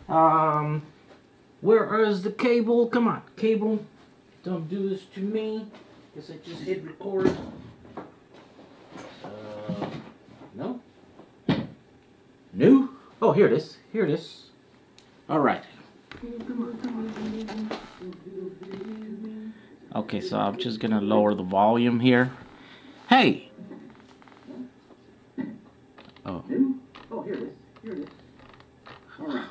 Where is the cable? Come on, cable. Don't do this to me. Guess I just hit record. No? No? Oh, here it is. Here it is. All right. Okay, so I'm just gonna lower the volume here. Hey! Oh. Oh, here it is. Here it is. All right.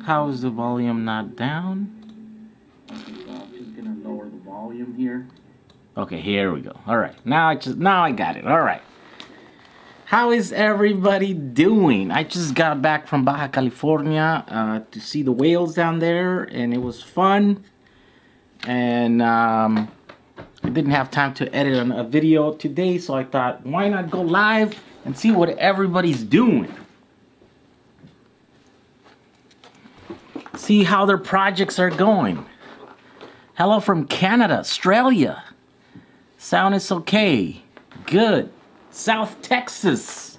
How is the volume not down? Okay, so I'm just gonna lower the volume here. Okay, here we go. All right. Now I got it. All right. How is everybody doing? I just got back from Baja California to see the whales down there, and it was fun. And I didn't have time to edit a video today, so I thought, why not go live and see what everybody's doing? See how their projects are going. Hello from Canada, Australia. Sound is okay. Good. South Texas.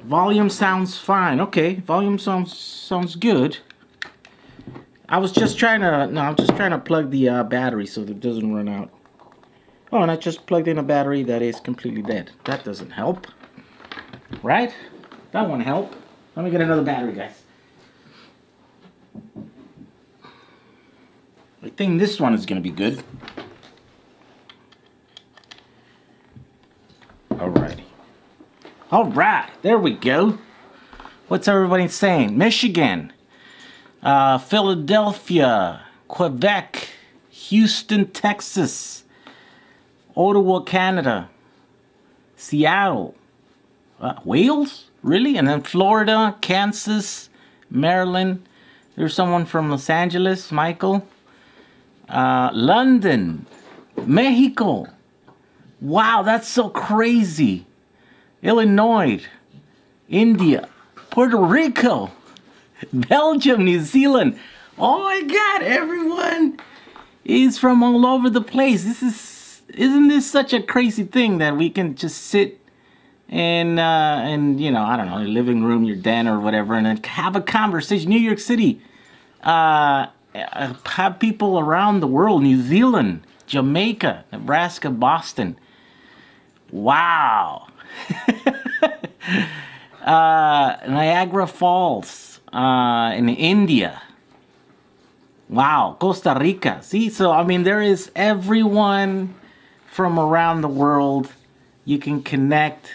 Volume sounds fine. Okay, volume sounds good. I'm just trying to plug the battery so that it doesn't run out. Oh, and I just plugged in a battery that is completely dead. That doesn't help. Right? That won't help. Let me get another battery, guys. I think this one is gonna be good. Alrighty. Alright, there we go. What's everybody saying? Michigan, Philadelphia, Quebec, Houston, Texas, Ottawa, Canada, Seattle, Wales? Really? And then Florida, Kansas, Maryland. There's someone from Los Angeles, Michael. London, Mexico. Wow, that's so crazy. Illinois, India, Puerto Rico, Belgium, New Zealand. Oh my God, everyone is from all over the place. Isn't this such a crazy thing that we can just sit and you know, I don't know, your living room, your den or whatever, and then have a conversation. New York City, have people around the world, New Zealand, Jamaica, Nebraska, Boston. Wow. Niagara Falls, in India. Wow, Costa Rica. See, so I mean, there is everyone from around the world. You can connect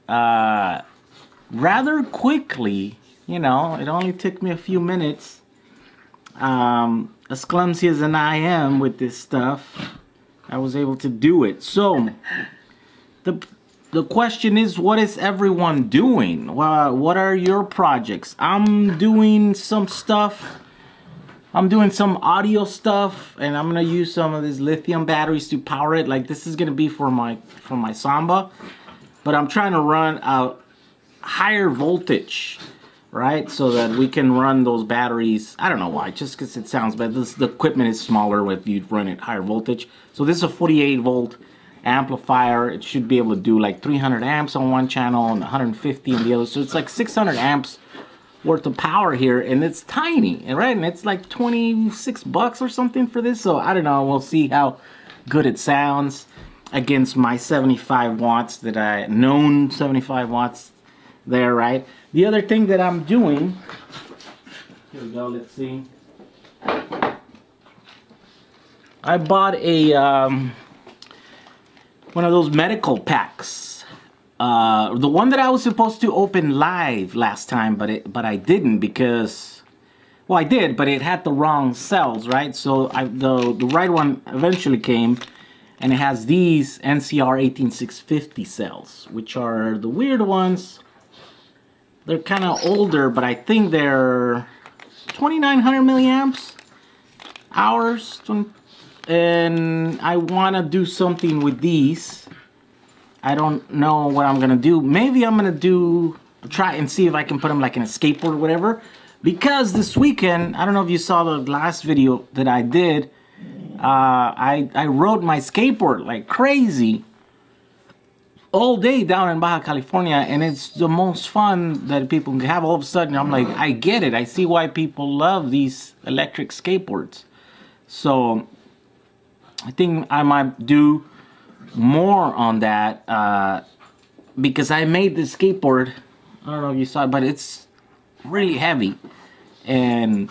rather quickly. You know, it only took me a few minutes. As clumsy as I am with this stuff, I was able to do it. So the question is, what is everyone doing? What are your projects? I'm doing some stuff. I'm doing some audio stuff, and I'm gonna use some of these lithium batteries to power it. Like, this is gonna be for my Samba, but I'm trying to run a higher voltage, right? So that we can run those batteries. I don't know why, just because it sounds bad. The equipment is smaller if you run it higher voltage. So this is a 48 volt amplifier. It should be able to do like 300 amps on one channel and 150 on the other. So it's like 600 amps worth of power here, and it's tiny, right? And it's like 26 bucks or something for this. So I don't know, we'll see how good it sounds against my 75 watts that I known 75 watts there, right? The other thing that I'm doing, here we go, let's see. I bought a one of those medical packs. The one that I was supposed to open live last time, but I didn't because, well, I did, but it had the wrong cells, right? So the right one eventually came, and it has these NCR 18650 cells, which are the weird ones. They're kind of older, but I think they're 2900 milliamps hours, and I want to do something with these. I don't know what I'm gonna do. Maybe I'm gonna try and see if I can put them like in a skateboard or whatever. Because this weekend, I don't know if you saw the last video that I did, I rode my skateboard like crazy. all day down in Baja California, and it's the most fun that people can have. All of a sudden, I'm like, I get it. I see why people love these electric skateboards. So I think I might do more on that because I made this skateboard. I don't know if you saw it, but it's really heavy, and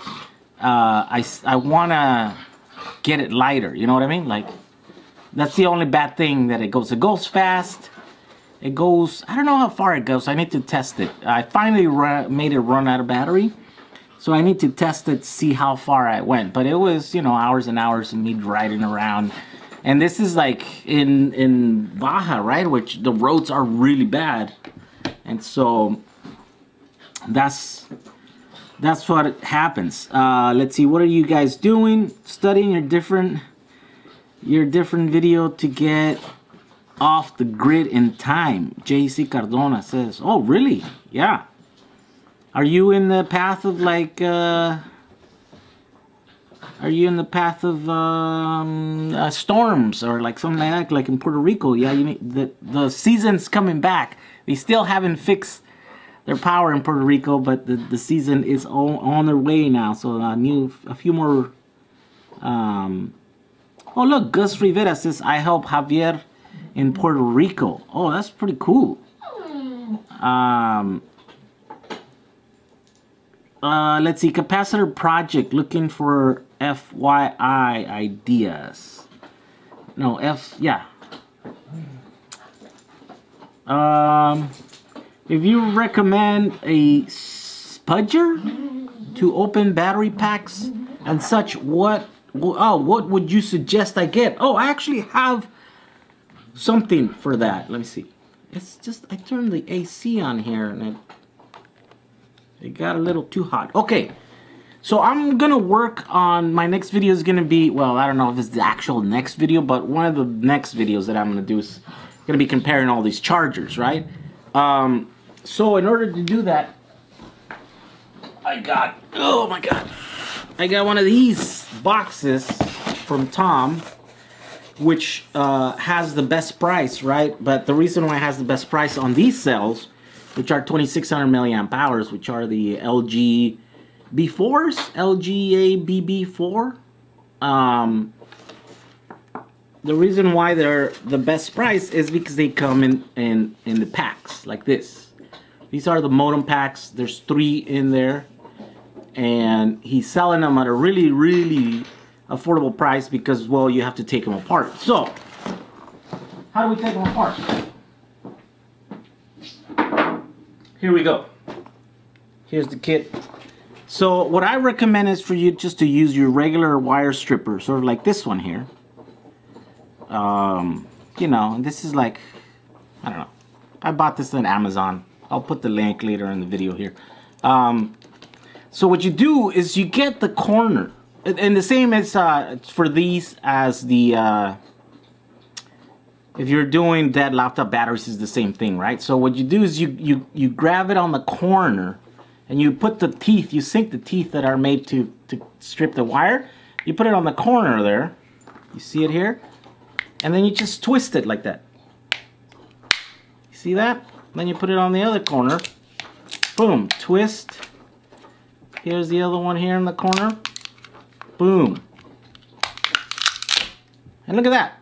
I want to get it lighter. You know what I mean? Like, that's the only bad thing that it goes fast. It goes, I don't know how far it goes. I need to test it. I finally made it run out of battery, so I need to test it to see how far I went. But it was, you know, hours and hours of me riding around. And this is like in Baja, right? Which the roads are really bad. And so that's what happens. Let's see, what are you guys doing? Studying your different video to get off the grid in time. JC Cardona says, oh really? Yeah. Are you in the path of like storms or like something like that, like in Puerto Rico? Yeah, you need the season's coming back. They still haven't fixed their power in Puerto Rico, but the season is on their way now. So a few more. Oh look, Gus Rivera says, I help Javier in Puerto Rico. Oh, that's pretty cool. Let's see, capacitor project, looking for FYI ideas. No, yeah. If you recommend a spudger to open battery packs and such, what would you suggest I get? Oh, I actually have something for that. Let me see. It's just, I turned the AC on here and it got a little too hot. Okay, so I'm gonna work on, my next video is gonna be, well, I don't know if it's the actual next video, but one of the next videos that I'm gonna do is gonna be comparing all these chargers, right? So in order to do that, I got, oh my god, I got one of these boxes from Tom, which has the best price, right? But the reason why it has the best price on these cells, which are 2600 milliamp hours, which are the LG B4s, LGA BB4. The reason why they're the best price is because they come in the packs like this. These are the modem packs. There's 3 in there, and he's selling them at a really, really affordable price because, well, you have to take them apart. So, how do we take them apart? Here we go. Here's the kit. So what I recommend is for you just to use your regular wire stripper, sort of like this one here. You know, this is like, I don't know. I bought this on Amazon. I'll put the link later in the video here. So what you do is you get the corner, and the same as for these as the if you're doing dead laptop batteries is the same thing, right? So what you do is you grab it on the corner, and you put the teeth, you sink the teeth that are made to strip the wire. You put it on the corner there. You see it here? And then you just twist it like that. You see that? Then you put it on the other corner. Boom, twist. Here's the other one here in the corner. Boom. And look at that.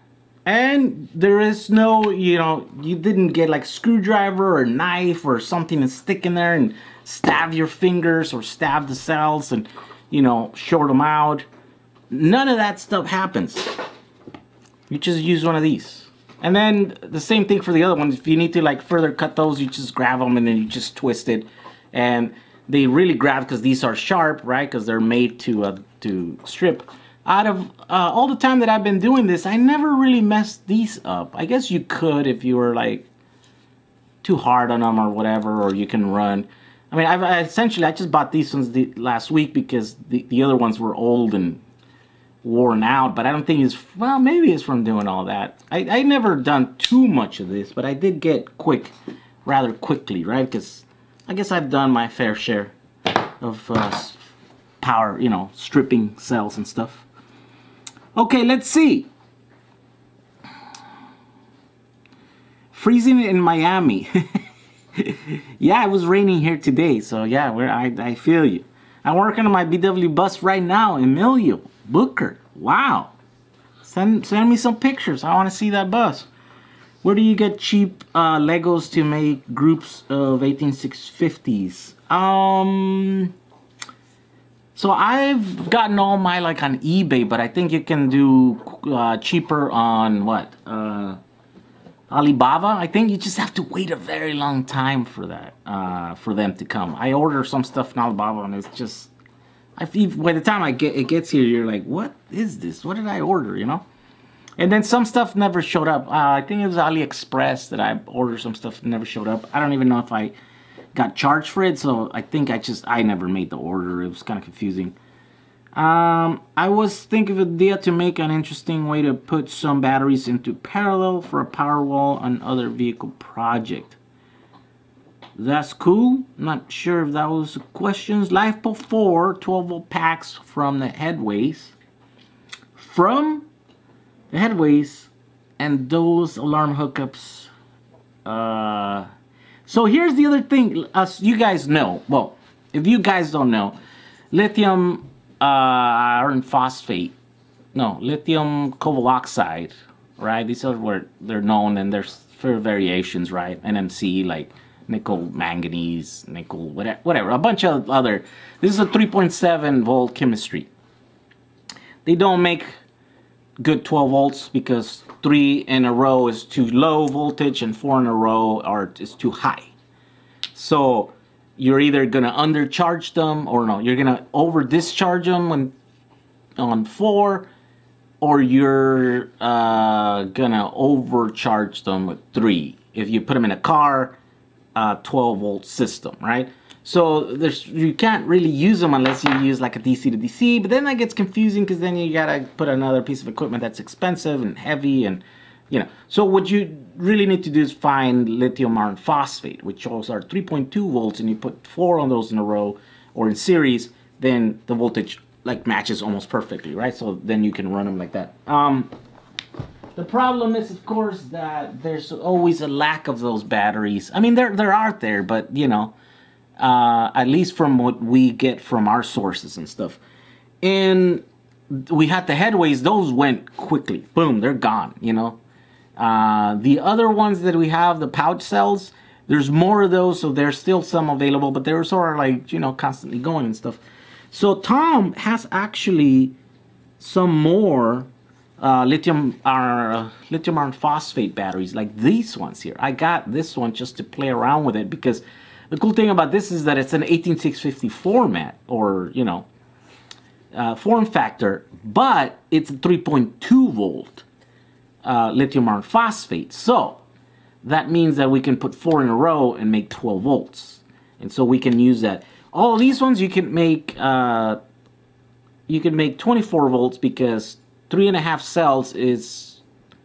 And there is no, you know, you didn't get like screwdriver or knife or something to stick in there and stab your fingers or stab the cells and, you know, short them out. None of that stuff happens. You just use one of these. And then the same thing for the other ones. If you need to like further cut those, you just grab them and then you just twist it. And they really grab because these are sharp, right? Because they're made to strip. Out of all the time that I've been doing this, I never really messed these up. I guess you could if you were like too hard on them or whatever, or you can run. I mean, I just bought these ones last week because the other ones were old and worn out, but I don't think it's, well, maybe it's from doing all that. I never done too much of this, but I did get rather quickly, right? Because I guess I've done my fair share of power, you know, stripping cells and stuff. Okay, let's see. freezing in Miami. Yeah, it was raining here today, so yeah, I feel you. I'm working on my BW bus right now, Emilio Booker. Wow. Send me some pictures. I want to see that bus. Where do you get cheap Legos to make groups of 18650s? So I've gotten all my like on eBay, but I think you can do cheaper on what? Alibaba. I think you just have to wait a very long time for that, for them to come. I order some stuff on Alibaba and it's just, by the time it gets here, you're like, what is this? What did I order, you know? And then some stuff never showed up. I think it was AliExpress that I ordered some stuff that never showed up. I don't even know if I got charged for it, so I think I never made the order. It was kind of confusing. I was thinking of an idea to make an interesting way to put some batteries into parallel for a power wall on other vehicle project. That's cool. Not sure if that was the questions. LiFePo 4 12-volt packs from the headways. And those alarm hookups. So here's the other thing. As you guys know, well, if you guys don't know, lithium iron phosphate, no, lithium cobalt oxide, right? These are where they're known, and there's variations, right? NMC, like nickel manganese, nickel whatever, a bunch of other. This is a 3.7 volt chemistry. They don't make good 12 volts because 3 in a row is too low voltage and 4 in a row is too high. So you're either gonna undercharge them, or no, you're gonna over discharge them on 4, or you're gonna overcharge them with 3 if you put them in a car 12 volt system, right? So you can't really use them unless you use like a DC to DC, but then that gets confusing because then you gotta put another piece of equipment that's expensive and heavy, and you know. So what you really need to do is find lithium iron phosphate, which also are 3.2 volts, and you put 4 on those in a row or in series, then the voltage like matches almost perfectly, right? So then you can run them like that. The problem is, of course, that there's always a lack of those batteries. I mean, they're out there, but you know, at least from what we get from our sources and stuff. And we had the headways; those went quickly. Boom, they're gone. You know. The other ones that we have, the pouch cells, there's more of those, so there's still some available, but they're sort of like, you know, constantly going and stuff. So Tom has actually some more lithium iron phosphate batteries, like these ones here. I got this one just to play around with it, because the cool thing about this is that it's an 18650 format, or, you know, form factor, but it's a 3.2 volt. Lithium iron phosphate. So that means that we can put 4 in a row and make 12 volts, and so we can use that. All these ones you can make 24 volts, because 3.5 cells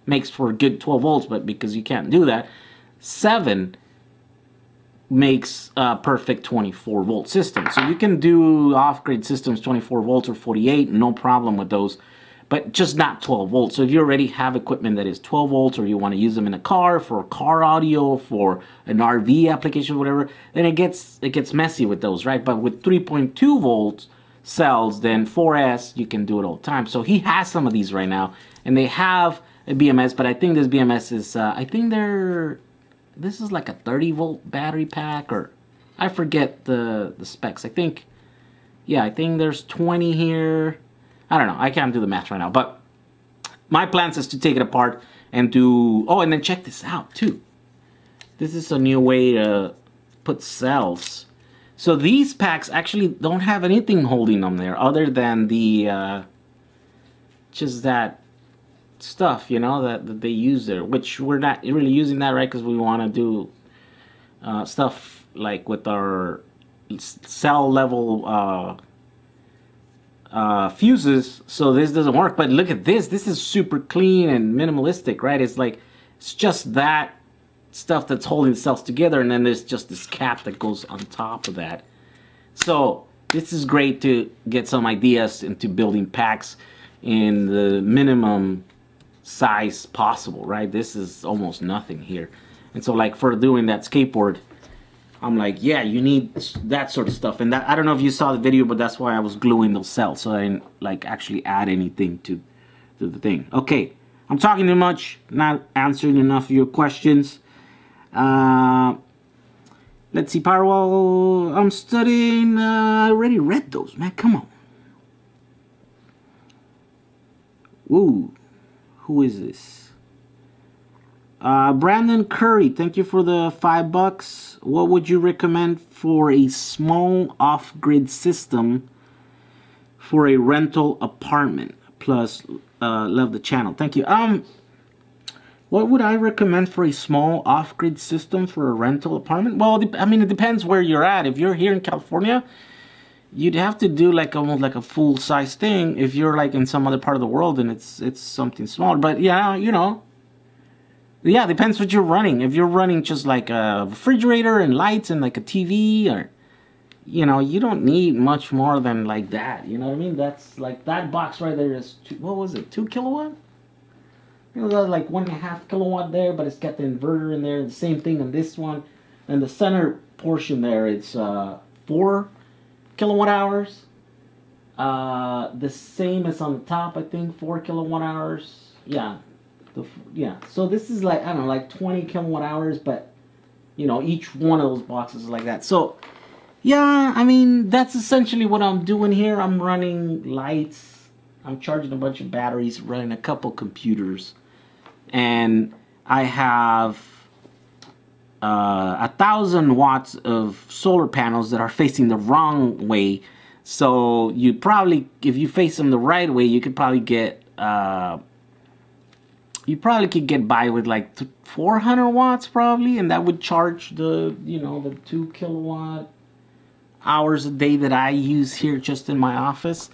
makes for a good 12 volts, but because you can't do that, 7 makes a perfect 24 volt system. So you can do off-grid systems 24 volts or 48, no problem with those, but just not 12 volts. So if you already have equipment that is 12 volts, or you want to use them in a car for car audio, for an RV application, whatever, then it gets messy with those, right? But with 3.2 volt cells, then 4S, you can do it all the time. So he has some of these right now, and they have a BMS, but I think this BMS is, this is like a 30 volt battery pack, or I forget the specs. I think there's 20 here. I don't know. I can't do the math right now, but my plans is to take it apart and do... Oh, and then check this out, too. This is a new way to put cells. So these packs actually don't have anything holding them there other than the... just that stuff, you know, that they use there, which we're not really using that, right? Because we want to do stuff like with our cell level... fuses, so this doesn't work. But look at this. This is super clean and minimalistic, right? It's like, it's just that stuff that's holding the cells together, and then there's just this cap that goes on top of that. So this is great to get some ideas into building packs in the minimum size possible, right? This is almost nothing here. And so like for doing that skateboard, I'm like, yeah, you need that sort of stuff. And that, I don't know if you saw the video, but that's why I was gluing those cells, so I didn't like actually add anything to the thing. Okay, I'm talking too much, not answering enough of your questions. Let's see, Powerwall, I'm studying, I already read those, man, come on. Ooh, who is this? Brandon Curry, thank you for the $5. What would you recommend for a small off-grid system for a rental apartment? Plus, love the channel. Thank you. What would I recommend for a small off-grid system for a rental apartment? Well, I mean, it depends where you're at. If you're here in California, you'd have to do like almost like a full-size thing. If you're like in some other part of the world, then it's something smaller. But yeah, you know, yeah, depends what you're running. If you're running just like a refrigerator and lights and like a TV, or you know, you don't need much more than like that. You know what I mean? That's like that box right there is what was it? 2 kilowatt? You know, that's like 1.5 kilowatt there, but it's got the inverter in there. The same thing on this one. And the center portion there, it's 4 kilowatt hours. The same as on the top, I think, 4 kilowatt hours. Yeah. Yeah. So this is like, I don't know, like 20 kilowatt hours, but, you know, each one of those boxes is like that. So, yeah, I mean, that's essentially what I'm doing here. I'm running lights. I'm charging a bunch of batteries, running a couple computers. And I have 1,000 watts of solar panels that are facing the wrong way. So you probably, if you face them the right way, you could probably get, could get by with like 400 watts probably, and that would charge the, you know, the 2 kilowatt hours a day that I use here just in my office.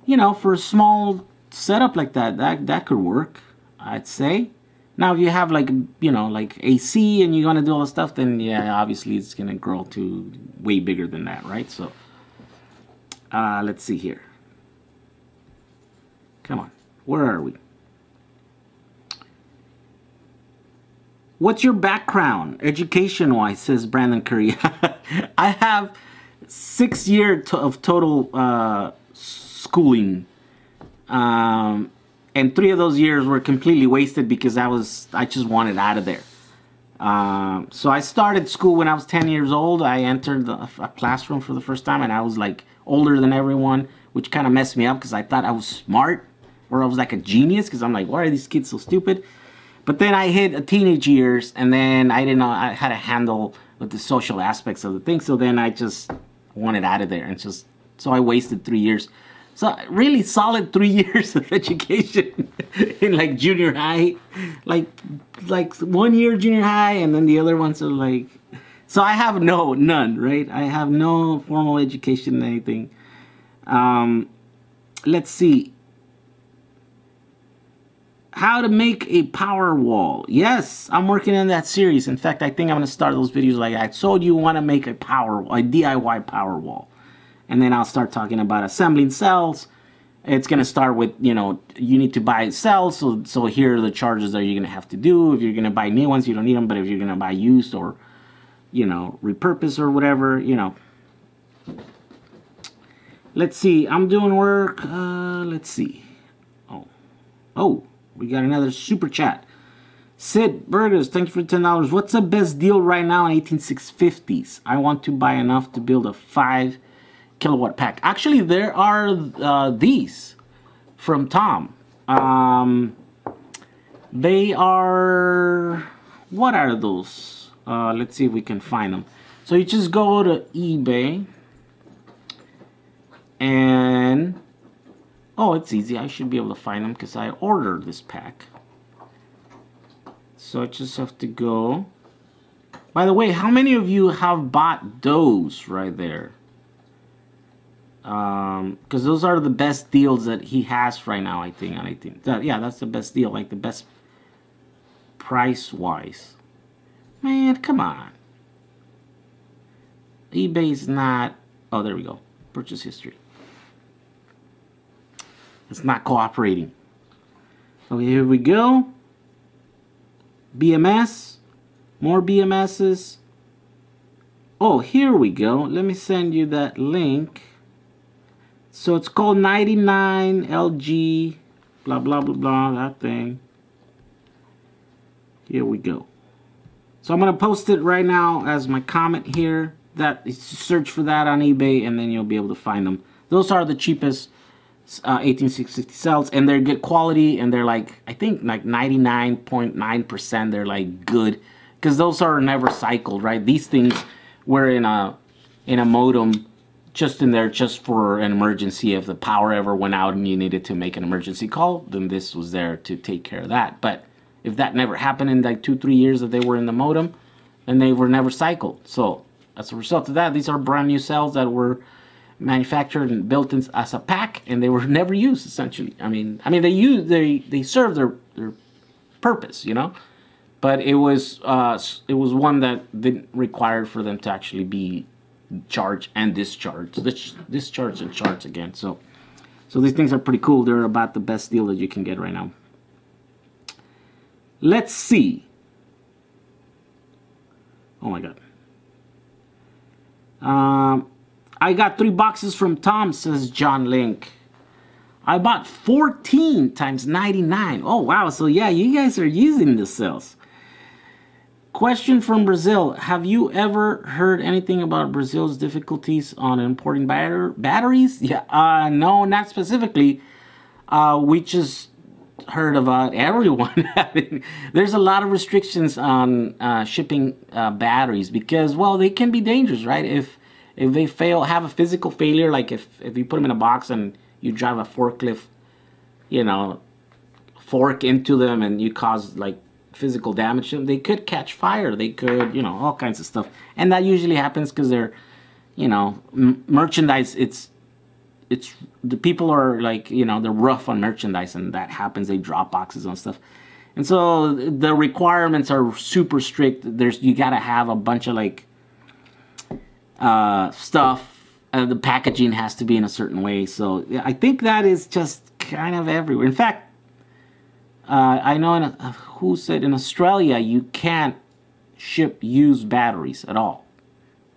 You know, for a small setup like that could work, I'd say. Now, if you have like, you know, like AC and you're gonna do all the stuff, then yeah, obviously it's gonna grow to way bigger than that, right? So, let's see here. Come on, where are we? What's your background, education-wise, says Brandon Curry. I have 6 years of total schooling. And 3 of those years were completely wasted because I just wanted out of there. So I started school when I was 10 years old. I entered a classroom for the first time, and I was like older than everyone, which kind of messed me up because I thought I was smart, or I was like a genius, because I'm like, why are these kids so stupid? But then I hit teenage years, and then I didn't know how to handle with the social aspects of the thing. So then I just wanted out of there, and so I wasted 3 years. So really solid 3 years of education in like junior high, like 1 year junior high, and then the other ones are like, so I have none, right? I have no formal education in anything. Let's see. How to make a power wall. Yes, I'm working on that series. In fact, I think I'm going to start those videos like I told you want to make a DIY power wall. And then I'll start talking about assembling cells. It's going to start with, you know, you need to buy cells. So here are the charges that you're going to have to do. If you're going to buy new ones, you don't need them. But if you're going to buy used or, you know, repurpose or whatever, you know. Let's see. I'm doing work. Let's see. Oh, we got another super chat. Sid Burgers, thank you for $10. What's the best deal right now in 18650s? I want to buy enough to build a 5 kilowatt pack. Actually, there are these from Tom. They are, what are those? Let's see if we can find them. So you just go to eBay and, oh, it's easy. I should be able to find them because I ordered this pack. So I just have to go. By the way, how many of you have bought those right there? Because those are the best deals that he has right now, I think. And I think that, yeah, that's the best deal, like the best price wise. Man, come on. eBay's not. Oh, there we go. Purchase history. It's not cooperating. So here we go. BMS. More BMSs. Oh, here we go. Let me send you that link. So it's called 99 LG, blah, blah, blah, blah, that thing. Here we go. So I'm going to post it right now as my comment here. That search for that on eBay, and then you'll be able to find them. Those are the cheapest 18650 cells, and they're good quality, and they're like, I think like 99.9%. They're like good, because those are never cycled, right? These things were in a modem, just in there just for an emergency. If the power ever went out and you needed to make an emergency call, then this was there to take care of that. But if that never happened in like 2-3 years that they were in the modem, then they were never cycled. So as a result of that, these are brand new cells that were manufactured and built in as a pack, and they were never used essentially. I mean they serve their purpose, you know, but it was one that didn't require for them to actually be charged and discharged, discharged and charged again. So these things are pretty cool. They're about the best deal that you can get right now. Let's see. Oh my God. I got 3 boxes from Tom, says John Link. I bought 14 times 99. Oh wow, so yeah, you guys are using the cells. Question from Brazil. Have you ever heard anything about Brazil's difficulties on importing batteries? Yeah, no, not specifically. We just heard about everyone having... There's a lot of restrictions on shipping batteries because, well, they can be dangerous, right? If they have a physical failure, like if you put them in a box and you drive a forklift, you know, fork into them and you cause like physical damage to them, they could catch fire. They could, you know, all kinds of stuff. And that usually happens because they're, you know, merchandise. It's the people are like, you know, they're rough on merchandise, and that happens. They drop boxes on stuff. And so the requirements are super strict. You got to have a bunch of like stuff. The packaging has to be in a certain way. So I think that is just kind of everywhere. In fact, I know who said in Australia you can't ship used batteries at all.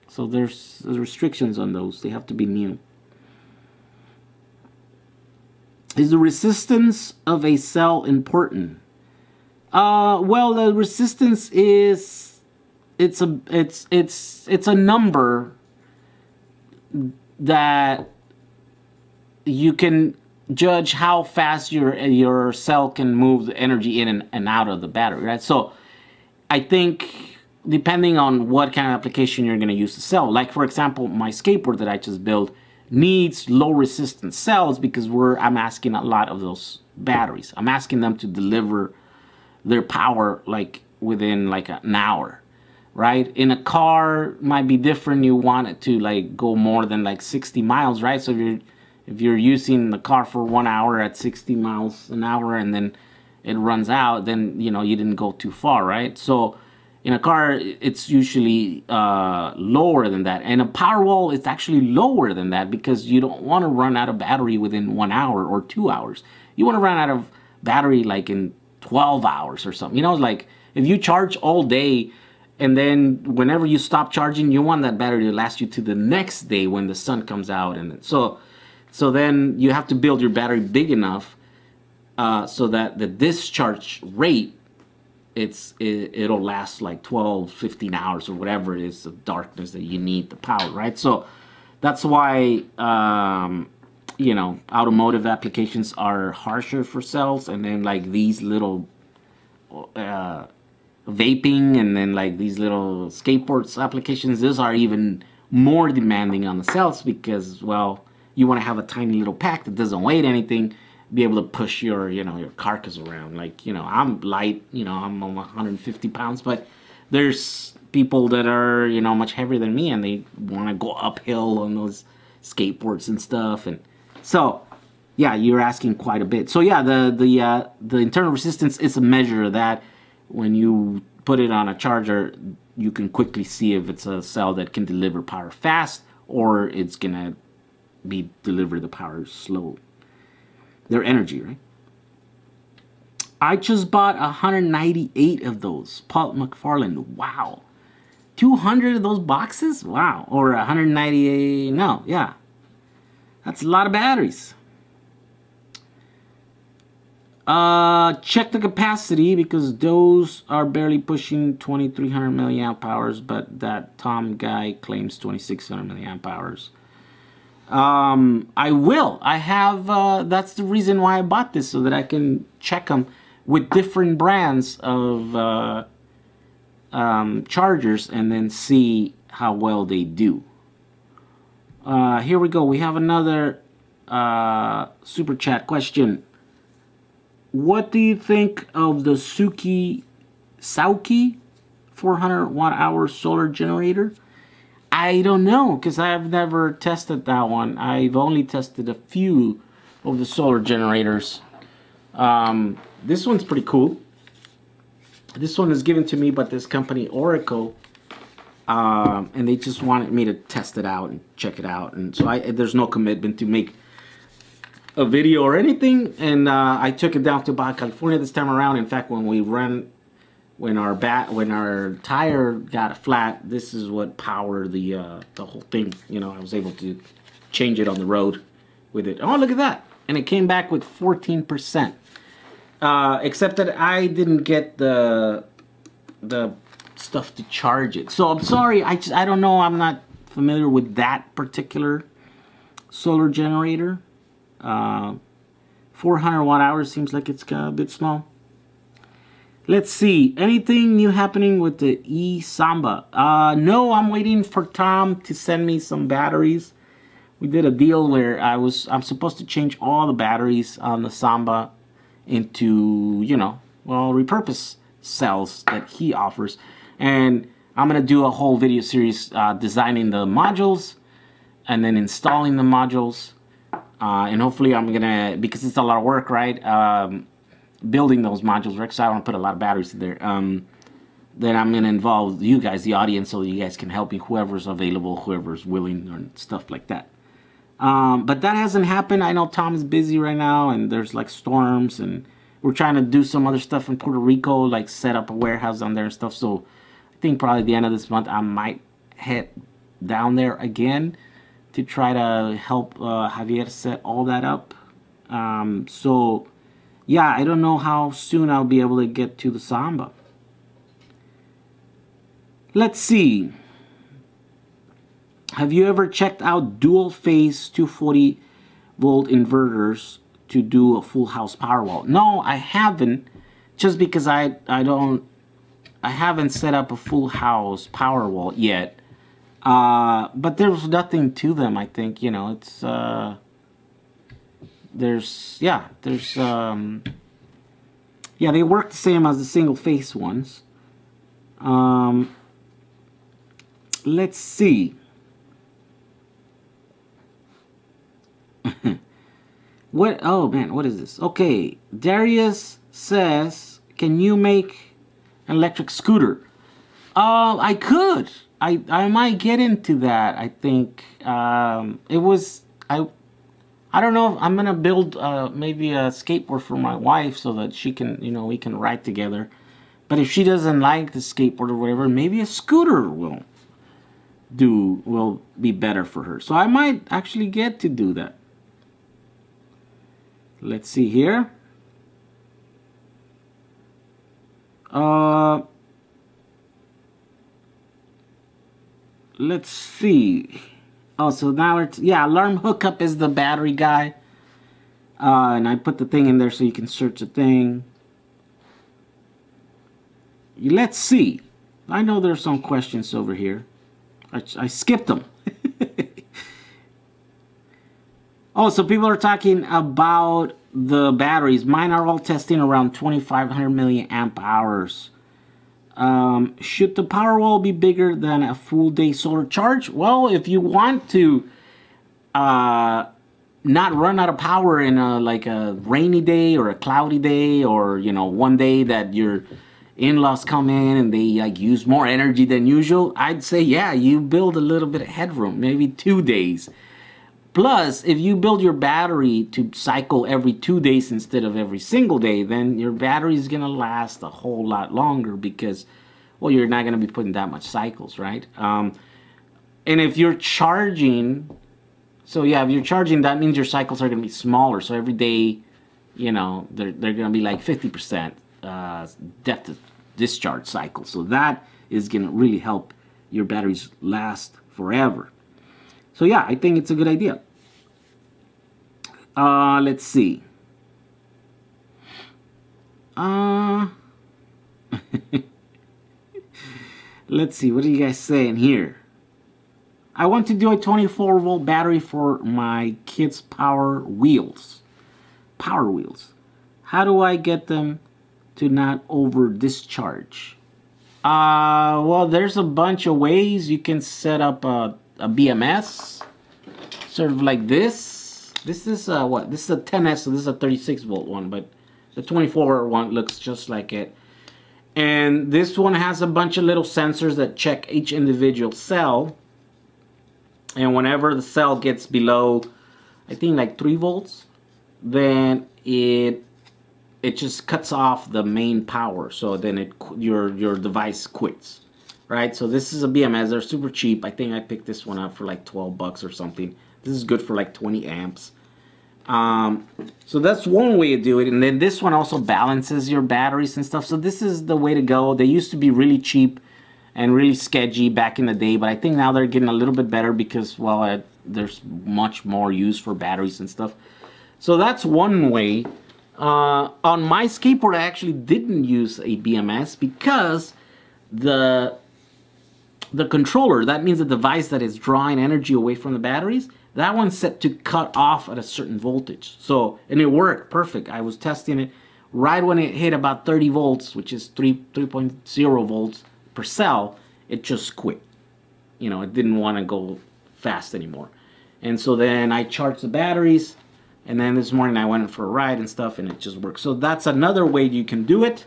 So there's restrictions on those. They have to be new. Is the resistance of a cell important? Well, the resistance is it's a number that you can judge how fast your cell can move the energy in and out of the battery, right? So I think depending on what kind of application you're going to use the cell, like for example my skateboard that I just built needs low resistance cells because I'm asking a lot of those batteries. I'm asking them to deliver their power like within like an hour, right? In a car might be different. You want it to like go more than like 60 miles, right? So if you're using the car for 1 hour at 60 miles an hour and then it runs out, then you know you didn't go too far, right? So in a car it's usually lower than that, and a Powerwall it's actually lower than that because you don't want to run out of battery within 1 hour or 2 hours. You want to run out of battery like in 12 hours or something. You know, like if you charge all day and then whenever you stop charging, you want that battery to last you to the next day when the sun comes out. And so then you have to build your battery big enough so that the discharge rate, it'll last like 12, 15 hours or whatever it is of darkness that you need the power, right? So that's why, you know, automotive applications are harsher for cells, and then like these little vaping and then like these little skateboards applications, those are even more demanding on the cells because, well, you want to have a tiny little pack that doesn't weigh anything, be able to push your, you know, your carcass around. Like, you know, I'm light, you know, I'm 150 pounds, but there's people that are, you know, much heavier than me, and they want to go uphill on those skateboards and stuff. And so, yeah, you're asking quite a bit. So yeah, the internal resistance is a measure of that. When you put it on a charger, you can quickly see if it's a cell that can deliver power fast or it's gonna deliver the power slow. Their energy, right? I just bought 198 of those. Paul McFarland. Wow. 200 of those boxes? Wow. Or 198. No, yeah. That's a lot of batteries. Check the capacity because those are barely pushing 2300 milliamp hours, but that Tom guy claims 2600 milliamp hours. I will. I have, that's the reason why I bought this, so that I can check them with different brands of chargers and then see how well they do. Here we go. We have another super chat question. What do you think of the Sauki 400 watt-hour solar generator? I don't know, because I've never tested that one. I've only tested a few of the solar generators. This one's pretty cool. This one is given to me by this company, Oracle. And they just wanted me to test it out and check it out. And so there's no commitment to make a video or anything. And I took it down to Baja California this time around. In fact, when our tire got flat, this is what powered the whole thing. You know, I was able to change it on the road with it. Oh, look at that! And it came back with 14%. Except that I didn't get the stuff to charge it. So I'm sorry. I don't know. I'm not familiar with that particular solar generator. 400 watt-hours seems like it's a bit small. Let's see. Anything new happening with the e-Samba? No, I'm waiting for Tom to send me some batteries. We did a deal where I'm supposed to change all the batteries on the Samba into, you know, well, repurpose cells that he offers. And I'm going to do a whole video series designing the modules and then installing the modules. And hopefully I'm going to, because it's a lot of work, right? Building those modules, right? So I want to put a lot of batteries in there. Then I'm going to involve you guys, the audience, so you guys can help me, whoever's available, whoever's willing, or stuff like that. But that hasn't happened. I know Tom is busy right now, and there's like storms, and we're trying to do some other stuff in Puerto Rico, like set up a warehouse down there and stuff. So I think probably at the end of this month I might head down there again to try to help Javier set all that up. So yeah, I don't know how soon I'll be able to get to the Samba. Let's see. Have you ever checked out dual phase 240 volt inverters to do a full house Powerwall? No, I haven't, just because I haven't set up a full house Powerwall yet. But there's nothing to them, I think. You know, it's yeah, they work the same as the single phase ones. Let's see. What? Oh man, what is this? Okay, Darius says, "Can you make an electric scooter?" I could. I might get into that. I think I don't know. I'm gonna build maybe a skateboard for my wife so that she can, you know, we can ride together. But if she doesn't like the skateboard or whatever, maybe a scooter will be better for her. So I might actually get to do that. Let's see here. Let's see. Oh, so now it's, yeah, alarm hookup is the battery guy. And I put the thing in there so you can search the thing. Let's see. I know there's some questions over here. I skipped them. Oh, so people are talking about the batteries. Mine are all testing around 2,500 milliamp hours. Should the Powerwall be bigger than a full day solar charge? Well, if you want to not run out of power in like a rainy day or a cloudy day, or, you know, one day that your in-laws come in and they like use more energy than usual, I'd say, yeah, you build a little bit of headroom, maybe 2 days. Plus, if you build your battery to cycle every 2 days instead of every single day, then your battery is going to last a whole lot longer because, well, you're not going to be putting that much cycles, right? And if you're charging, so yeah, if you're charging, that means your cycles are going to be smaller. So every day, you know, they're going to be like 50% depth of discharge cycle. So that is going to really help your batteries last forever. So yeah, I think it's a good idea. Let's see. Let's see, what are you guys saying here? I want to do a 24-volt battery for my kids' Power Wheels. How do I get them to not over discharge? Well, there's a bunch of ways. You can set up a BMS, sort of like this. This is what? This is a 10S, so this is a 36-volt one, but the 24 one looks just like it. And this one has a bunch of little sensors that check each individual cell. And whenever the cell gets below, I think like 3 volts, then it just cuts off the main power. So then your device quits, right? So this is a BMS. They're super cheap. I think I picked this one up for like 12 bucks or something. This is good for like 20 amps. So that's one way to do it. And then this one also balances your batteries and stuff. So this is the way to go. They used to be really cheap and really sketchy back in the day, but I think now they're getting a little bit better because, well, there's much more use for batteries and stuff. So that's one way. On my skateboard, I actually didn't use a BMS because the controller, that means the device that is drawing energy away from the batteries, that one's set to cut off at a certain voltage. So, and it worked perfect. I was testing it right when it hit about 30 volts, which is 3.0 volts per cell, it just quit. You know, it didn't want to go fast anymore. And so then I charged the batteries, and then this morning I went for a ride and stuff, and it just worked. So that's another way you can do it.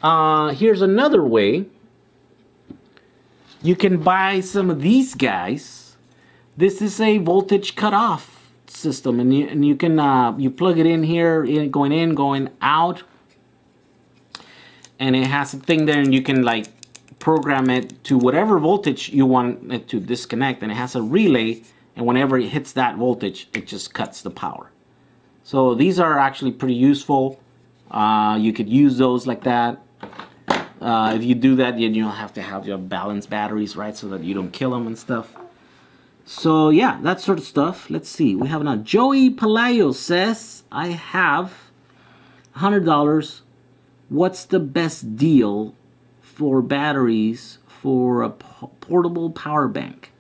Here's another way. You can buy some of these guys. This is a voltage cutoff system, and you can you plug it in here, going in, going out, and it has a thing there, and you can like program it to whatever voltage you want it to disconnect, and it has a relay, and whenever it hits that voltage, it just cuts the power. So these are actually pretty useful. You could use those like that. If you do that, then you'll have to have your balanced batteries, right, so that you don't kill them and stuff. So yeah, that sort of stuff. Let's see. We have now Joey Palayo says, I have $100. What's the best deal for batteries for a portable power bank?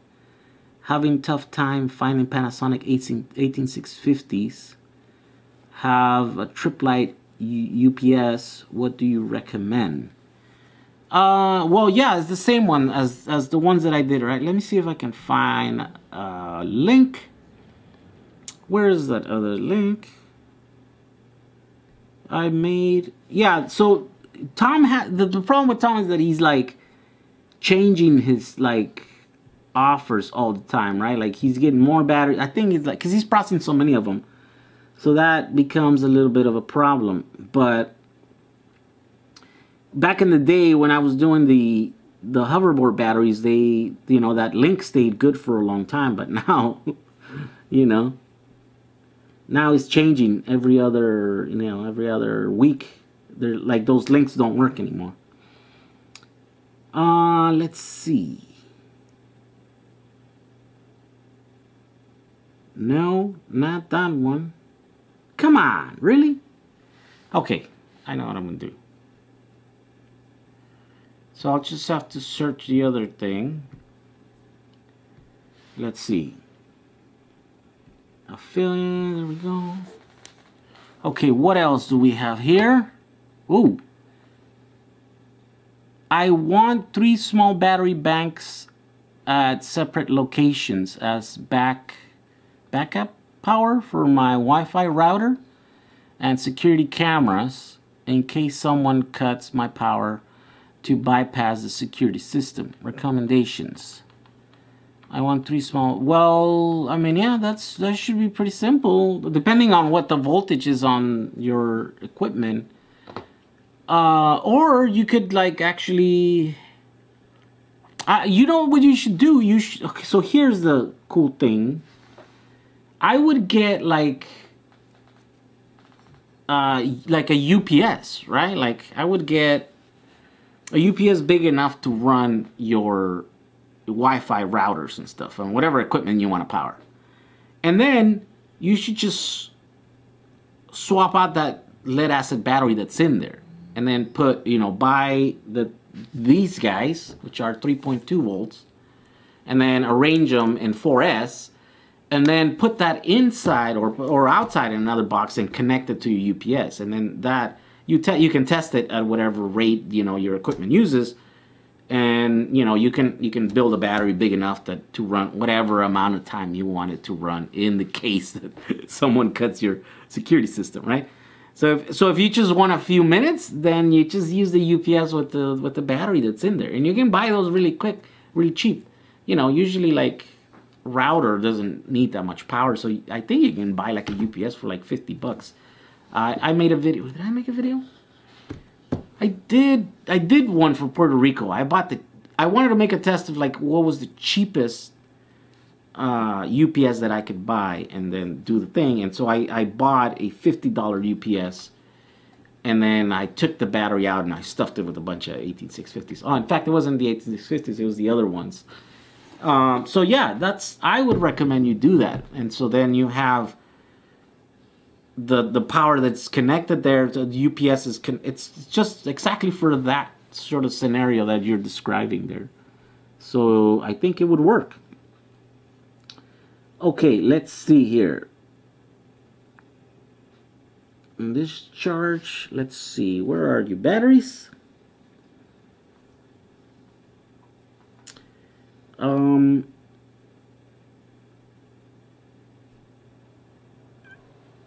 Having tough time finding Panasonic 18650s. Have a trip light UPS. What do you recommend? Well, yeah, it's the same one as the ones that I did, right? Let me see if I can find a link. Where is that other link? I made, yeah, so Tom had, the problem with Tom is that he's like changing his like offers all the time, right? Like he's getting more batteries. I think it's like, because he's processing so many of them. So that becomes a little bit of a problem. But back in the day when I was doing the hoverboard batteries, they, you know, that link stayed good for a long time. But now, you know, now it's changing every other, you know, every other week. They're like, those links don't work anymore. Let's see. No, not that one. Come on, really? Okay, I know what I'm gonna do. So I'll just have to search the other thing. Let's see. Affiliate, there we go. Okay, what else do we have here? Ooh. I want 3 small battery banks at separate locations as backup power for my Wi-Fi router and security cameras in case someone cuts my power to bypass the security system. Recommendations. I want 3 small. Well, I mean, yeah, that should be pretty simple, depending on what the voltage is on your equipment. Or you could like actually, you know what you should do? Okay, so here's the cool thing. I would get like a UPS, right? Like I would get a UPS big enough to run your Wi-Fi routers and stuff and whatever equipment you want to power. And then you should just swap out that lead acid battery that's in there, and then put, you know, buy these guys, which are 3.2 volts, and then arrange them in 4S, and then put that inside or outside in another box and connect it to your UPS. And then that you can test it at whatever rate, you know, your equipment uses, and you know, you can build a battery big enough to run whatever amount of time you want it to run in the case that someone cuts your security system, right? So if you just want a few minutes, then you just use the UPS with the battery that's in there, and you can buy those really quick, really cheap. You know, usually like router doesn't need that much power, so I think you can buy like a UPS for like 50 bucks. I made a video. Did I make a video? I did one for Puerto Rico. I wanted to make a test of like what was the cheapest UPS that I could buy and then do the thing. And so I bought a $50 UPS, and then I took the battery out and I stuffed it with a bunch of 18650s. Oh, in fact, it wasn't the 18650s, it was the other ones. So yeah, I would recommend you do that. And so then you have the power that's connected there. The UPS is it's just exactly for that sort of scenario that you're describing there. So I think it would work. Okay, let's see here. In this charge, let's see, where are you? Batteries?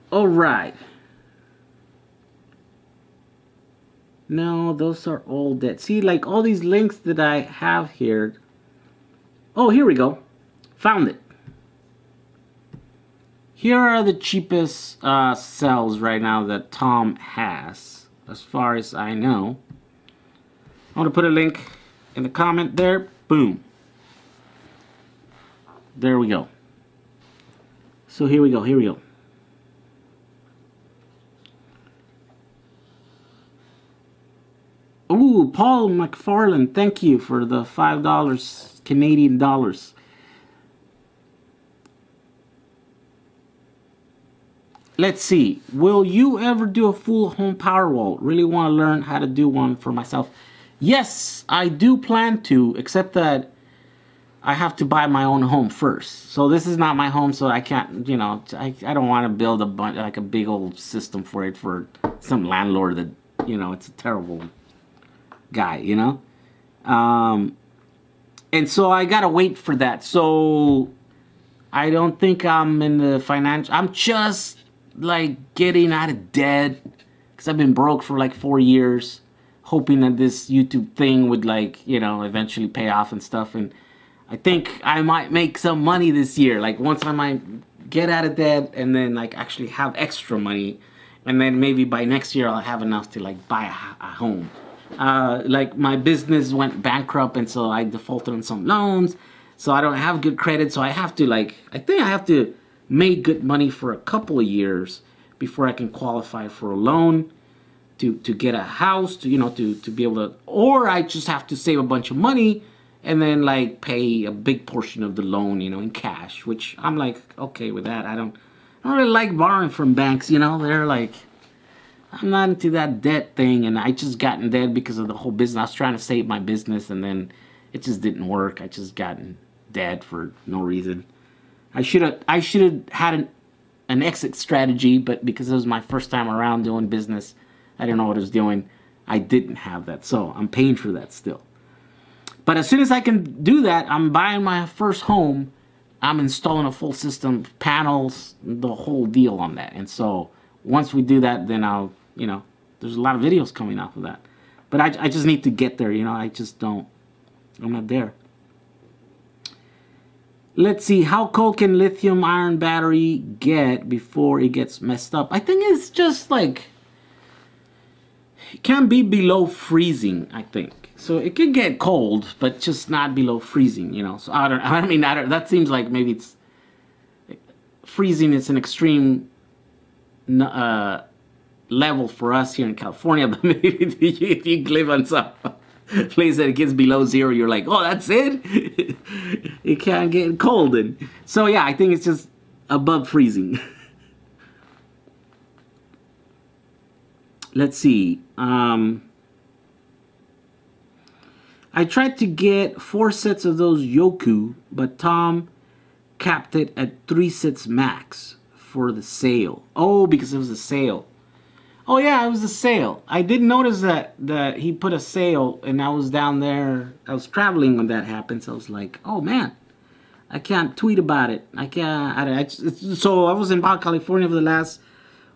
All right. No, those are all dead. See, like all these links that I have here. Oh, here we go. Found it. Here are the cheapest cells right now that Tom has, as far as I know. I want to put a link in the comment there. Boom. There we go. So here we go. Here we go. Ooh, Paul McFarland, thank you for the $5 Canadian dollars. Let's see. Will you ever do a full home power wall? Really want to learn how to do one for myself. Yes, I do plan to, except that I have to buy my own home first. So this is not my home, so I can't, you know, I don't want to build like a big old system for it for some landlord that, you know, it's a terrible guy, you know. And so I gotta wait for that. So I don't think I'm in the financial, I'm just like getting out of debt, because I've been broke for like 4 years, hoping that this YouTube thing would, like, you know, eventually pay off and stuff. And I think I might make some money this year, like once I might get out of debt and then like actually have extra money, and then maybe by next year I'll have enough to like buy a home. Like my business went bankrupt, and so I defaulted on some loans, so I don't have good credit, so I have to, like, I think I have to make good money for a couple of years before I can qualify for a loan to get a house, to, you know, to be able to, or I just have to save a bunch of money and then like pay a big portion of the loan, you know, in cash, which I'm like okay with that. I don't really like borrowing from banks, you know. They're like, I'm not into that debt thing, and I just got in debt because of the whole business. I was trying to save my business, and then it just didn't work. I just got in debt for no reason. I should have had an exit strategy, but because it was my first time around doing business, I didn't know what I was doing. I didn't have that, so I'm paying for that still. But as soon as I can do that, I'm buying my first home. I'm installing a full system, panels, the whole deal on that. And so once we do that, then I'll, you know, there's a lot of videos coming off of that. But I just need to get there, you know. I just don't, I'm not there. Let's see, how cold can lithium ion battery get before it gets messed up? I think it's just like, it can be below freezing, I think. So it could get cold, but just not below freezing, you know. So that seems like maybe it's, freezing is an extreme level for us here in California, but maybe if you live on some place that it gets below zero, you're like, oh, that's it? It can't get cold. And so yeah, I think it's just above freezing. Let's see. I tried to get 4 sets of those Yoku, but Tom capped it at 3 sets max for the sale. Oh, because it was a sale. Oh yeah, it was a sale. I did notice that he put a sale, and I was down there. I was traveling when that happened, so I was like, oh man, I can't tweet about it. I can't. So I was in Baja California for the last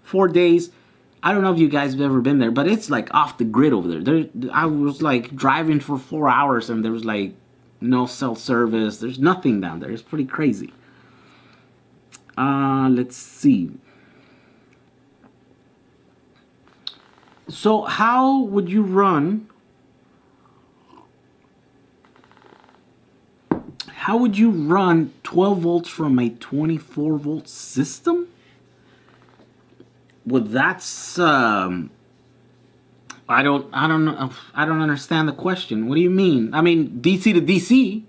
4 days. I don't know if you guys have ever been there, but it's like off the grid over there. I was like driving for 4 hours, and there was like no cell service. There's nothing down there. It's pretty crazy. Let's see. So how would you run 12 volts from a 24 volt system? Well, that's I don't understand the question. What do you mean? I mean, DC to DC,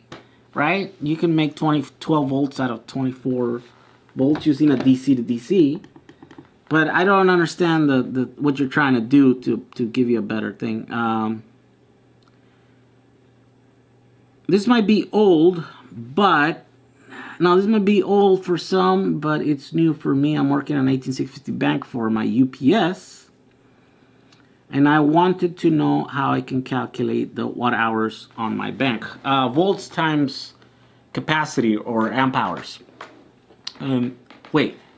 right? You can make 12 volts out of 24 volts using a DC to DC. But I don't understand what you're trying to do to give you a better thing. This might be old, but now this might be old for some, but it's new for me. I'm working on 18650 bank for my UPS, and I wanted to know how I can calculate the watt hours on my bank. Volts times capacity or amp hours.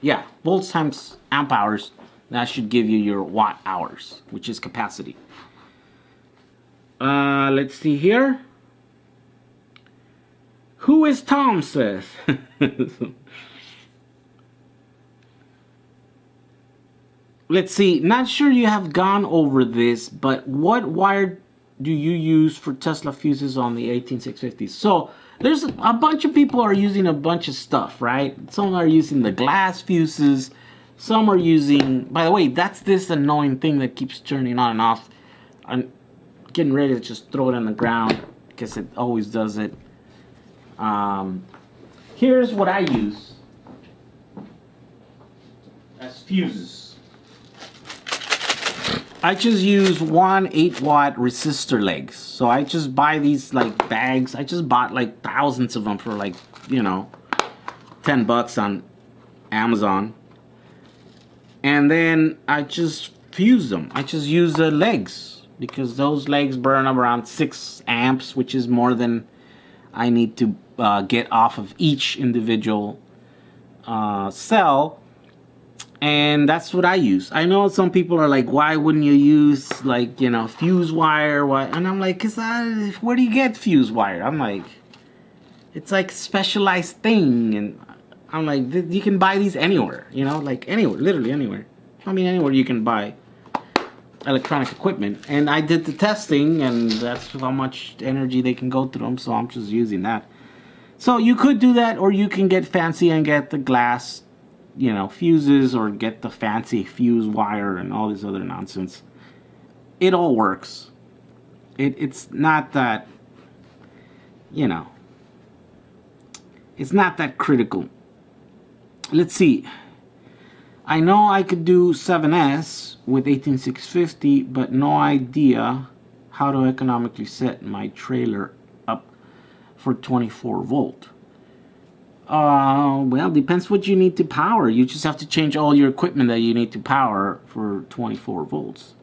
Yeah, volts times amp hours, that should give you your watt hours, which is capacity. Let's see here. Who is Tom, says? Let's see, not sure you have gone over this, but what wire do you use for Tesla fuses on the 18650? So there's a bunch of people are using a bunch of stuff, right? Some are using the glass fuses. Some are using, by the way, that's this annoying thing that keeps turning on and off. I'm getting ready to just throw it on the ground because it always does it. Here's what I use as fuses. I just use 1 8-watt resistor legs. So I just buy these like bags. I just bought like thousands of them for like, you know, 10 bucks on Amazon. And then I just fuse them. I just use the legs because those legs burn up around 6 amps, which is more than I need to get off of each individual cell. And that's what I use. I know some people are like, why wouldn't you use, like, you know, fuse wire? Why? And I'm like, where do you get fuse wire? I'm like, it's like a specialized thing. And I'm like, you can buy these anywhere, you know, like anywhere, literally anywhere. I mean, anywhere you can buy electronic equipment. And I did the testing, and that's how much energy they can go through them. So I'm just using that. So you could do that, or you can get fancy and get the glass, you know, fuses, or get the fancy fuse wire and all this other nonsense. It all works. It's not that, you know, it's not that critical. Let's see. I know I could do 7S with 18650, but no idea how to economically set my trailer up for 24 volt. Well, depends what you need to power. You just have to change all your equipment that you need to power for 24 volts.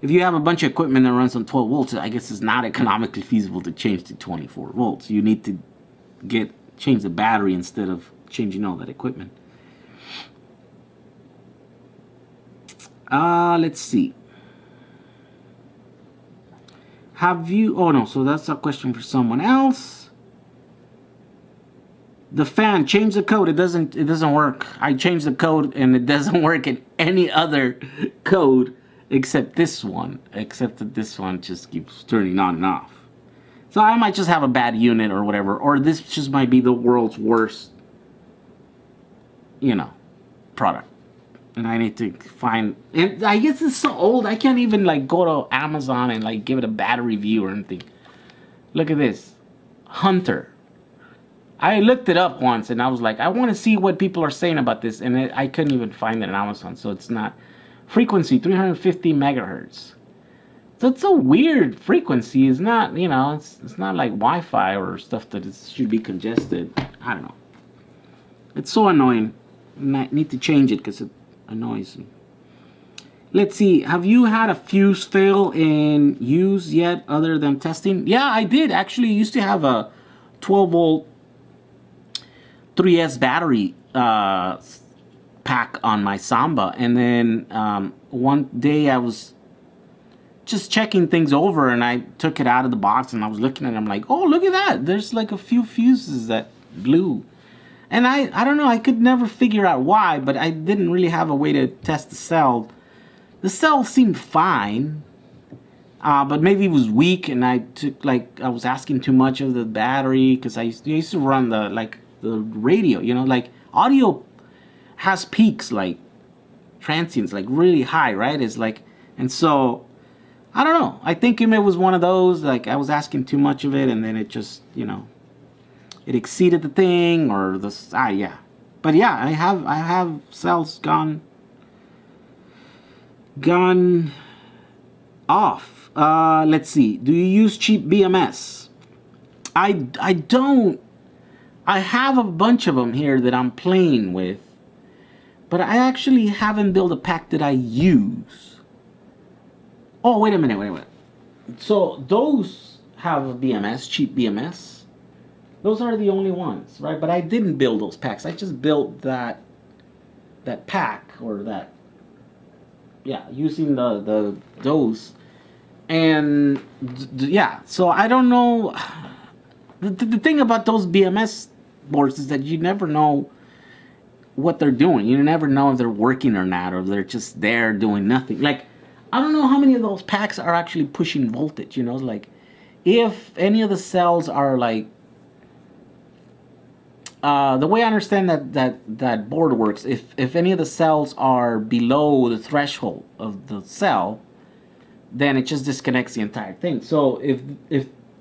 If you have a bunch of equipment that runs on 12 volts, I guess it's not economically feasible to change to 24 volts. You need to change the battery instead of changing all that equipment. Let's see. Have you, oh no, so that's a question for someone else. The fan, change the code. It doesn't work. I changed the code and it doesn't work in any other code except this one. Except that this one just keeps turning on and off. So I might just have a bad unit or whatever, or this just might be the world's worst, you know, product. And I need to find, and I guess it's so old, I can't even like go to Amazon and like give it a bad review or anything. Look at this, Hunter. I looked it up once and I was like, I want to see what people are saying about this, and I couldn't even find it on Amazon. So it's not, frequency 350 megahertz. So it's a weird frequency. It's not, you know, it's not like Wi-Fi or stuff that should be congested. I don't know. It's so annoying. I need to change it because it annoys me. Let's see. Have you had a fuse fail in use yet other than testing? Yeah, I did. Actually, I used to have a 12 volt 3S battery pack on my Samba, and then one day I was just checking things over and I took it out of the box and I was looking at it. I'm like, oh, look at that, there's like a few fuses that blew, and I don't know, I could never figure out why, but I didn't really have a way to test the cell. The cell seemed fine, but maybe it was weak, and I was asking too much of the battery, because I used to run the radio, you know, like audio has peaks, like transients, like really high, right? It's like, and so I don't know, I think it was one of those, like I was asking too much of it, and then it just, you know, it exceeded the thing, or the yeah. But yeah, I have cells gone off. Let's see, do you use cheap BMS? I don't. I have a bunch of them here that I'm playing with, but I actually haven't built a pack that I use. Oh, wait a minute. So those have a BMS, cheap BMS. Those are the only ones, right? But I didn't build those packs. I just built that pack, or that, yeah, using those. And yeah, so I don't know. The thing about those BMS boards is that you never know what they're doing. You never know if they're working or not, or if they're just there doing nothing. Like, I don't know how many of those packs are actually pushing voltage, you know, like if any of the cells are like, the way I understand that board works, if any of the cells are below the threshold of the cell, then it just disconnects the entire thing. So if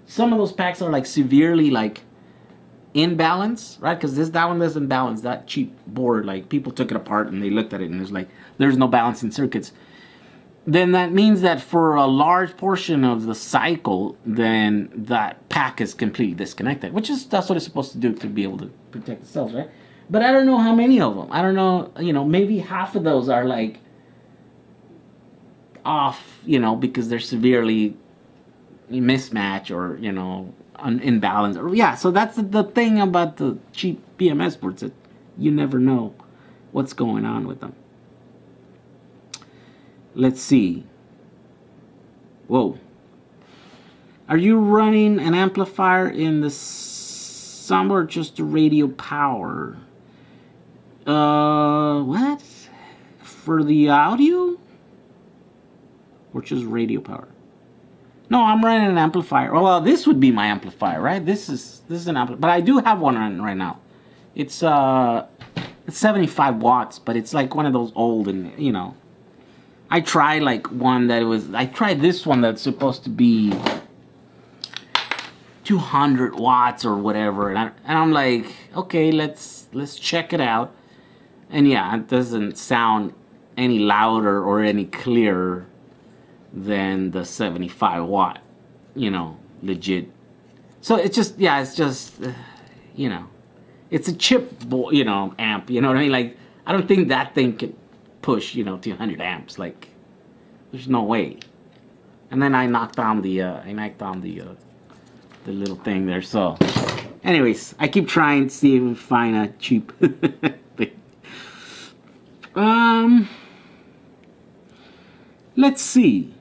some of those packs are like severely like imbalance, right? Because that one doesn't balance. That cheap board, like people took it apart and they looked at it and there's no balancing circuits. Then that means that for a large portion of the cycle, then that pack is completely disconnected, that's what it's supposed to do to be able to protect the cells, right? But I don't know how many of them. I don't know, you know, maybe half of those are like off, you know, because they're severely mismatch, or, you know, imbalance, or yeah. So that's the thing about the cheap BMS boards, that you never know what's going on with them. Let's see. Whoa. Are you running an amplifier in the Samba, or just the radio power? What? For the audio? Or just radio power? No, I'm running an amplifier. Well, this would be my amplifier, right? This is an amplifier, but I do have one on right now. It's 75 watts, but it's like one of those old, and you know, I tried like one that I tried this one that's supposed to be 200 watts or whatever, and I'm like, okay, let's check it out. And yeah, it doesn't sound any louder or any clearer than the 75 watt, you know, legit. So it's just, yeah, it's just, you know, it's a chip, you know, amp, you know what I mean? Like, I don't think that thing could push, you know, 200 amps. Like, there's no way. And then I knocked down the little thing there. So, anyways, I keep trying to see if we find a cheap thing. Let's see.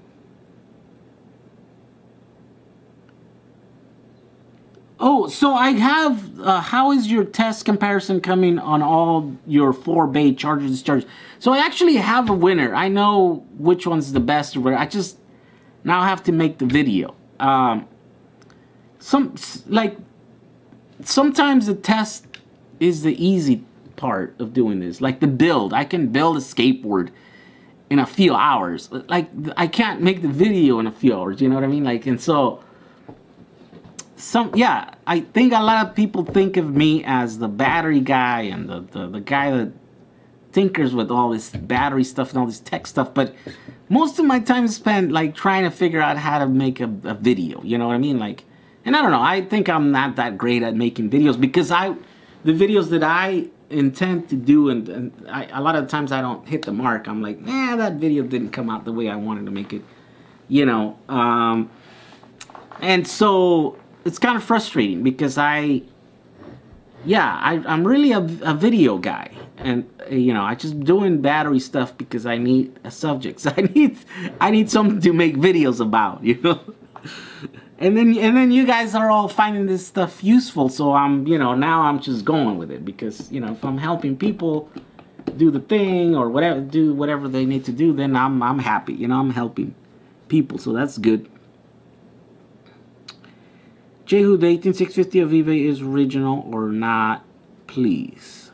Oh, so I have, how is your test comparison coming on all your 4-bay chargers discharges? So I actually have a winner. I know which one's the best or whatever. I just now have to make the video. Sometimes the test is the easy part of doing this. Like the build. I can build a skateboard in a few hours. Like, I can't make the video in a few hours, you know what I mean? Like, and so... yeah, I think a lot of people think of me as the battery guy and the guy that tinkers with all this battery stuff and all this tech stuff, but most of my time is spent like trying to figure out how to make a video, you know what I mean? Like, and I don't know, I think I'm not that great at making videos because the videos that I intend to do and a lot of times I don't hit the mark. I'm like, nah, that video didn't come out the way I wanted to make it, you know. And so it's kind of frustrating because I'm really a video guy, and you know, I just doing battery stuff because I need a subject. So I need something to make videos about, you know. And then you guys are all finding this stuff useful, so now I'm just going with it because, you know, if I'm helping people do the thing or whatever, do whatever they need to do, then I'm happy, you know, I'm helping people, so that's good. Jehu, the 18650 of eBay is original or not, please?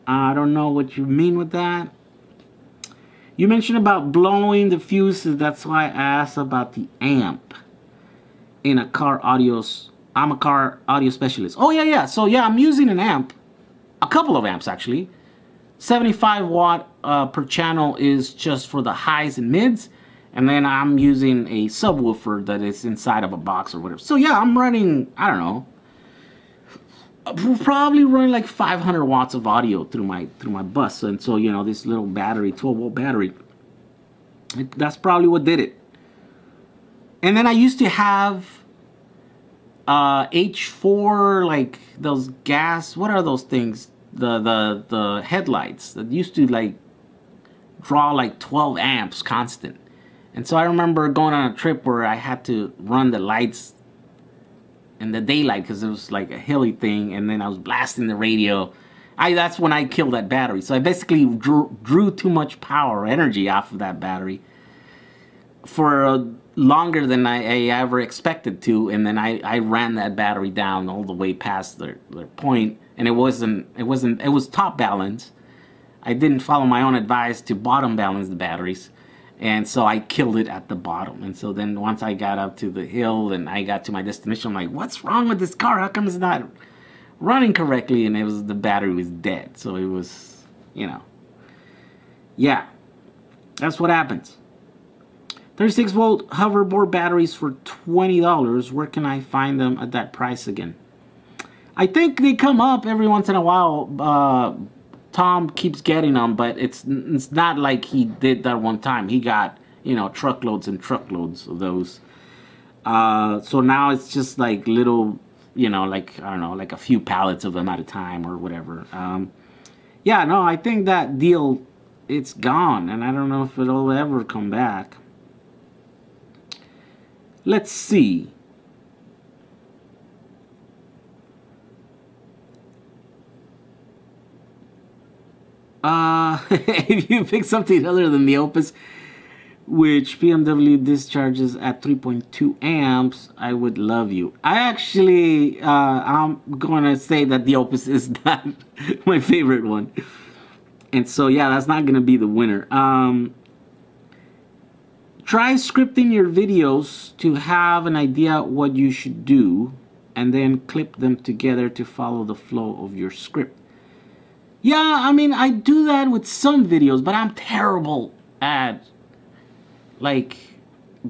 I don't know what you mean with that. You mentioned about blowing the fuses, that's why I asked about the amp in a car audios. I'm a car audio specialist. Oh yeah. So yeah, I'm using an amp, a couple of amps actually. 75 watt per channel is just for the highs and mids, and then I'm using a subwoofer that is inside of a box or whatever. So yeah, I'm running, I don't know, probably running like 500 watts of audio through my bus. And so, you know, this little battery, 12-volt battery, that's probably what did it. And then I used to have H4, like those gas, what are those things? The headlights that used to like draw like 12 amps constant. And so I remember going on a trip where I had to run the lights in the daylight because it was like a hilly thing, and then I was blasting the radio. That's when I killed that battery. So I basically drew too much power or energy off of that battery for longer than I ever expected to, and then I ran that battery down all the way past their point, and it was top balance. I didn't follow my own advice to bottom balance the batteries, and so I killed it at the bottom. And so then once I got up to the hill and I got to my destination, I'm like, what's wrong with this car? How come it's not running correctly? And the battery was dead. So it was, you know, yeah, that's what happens. 36-volt hoverboard batteries for $20. Where can I find them at that price again? I think they come up every once in a while. Tom keeps getting them, but it's not like he did that one time. He got, you know, truckloads and truckloads of those. So now it's just like little, you know, like, I don't know, like a few pallets of them at a time or whatever. Yeah, no, I think that deal, it's gone, and I don't know if it'll ever come back. Let's see. If you pick something other than the Opus, which BMW discharges at 3.2 amps, I would love you. I actually, I'm going to say that the Opus is not my favorite one. And so, yeah, that's not going to be the winner. Try scripting your videos to have an idea what you should do, and then clip them together to follow the flow of your script. Yeah, I mean, I do that with some videos, but I'm terrible at, like,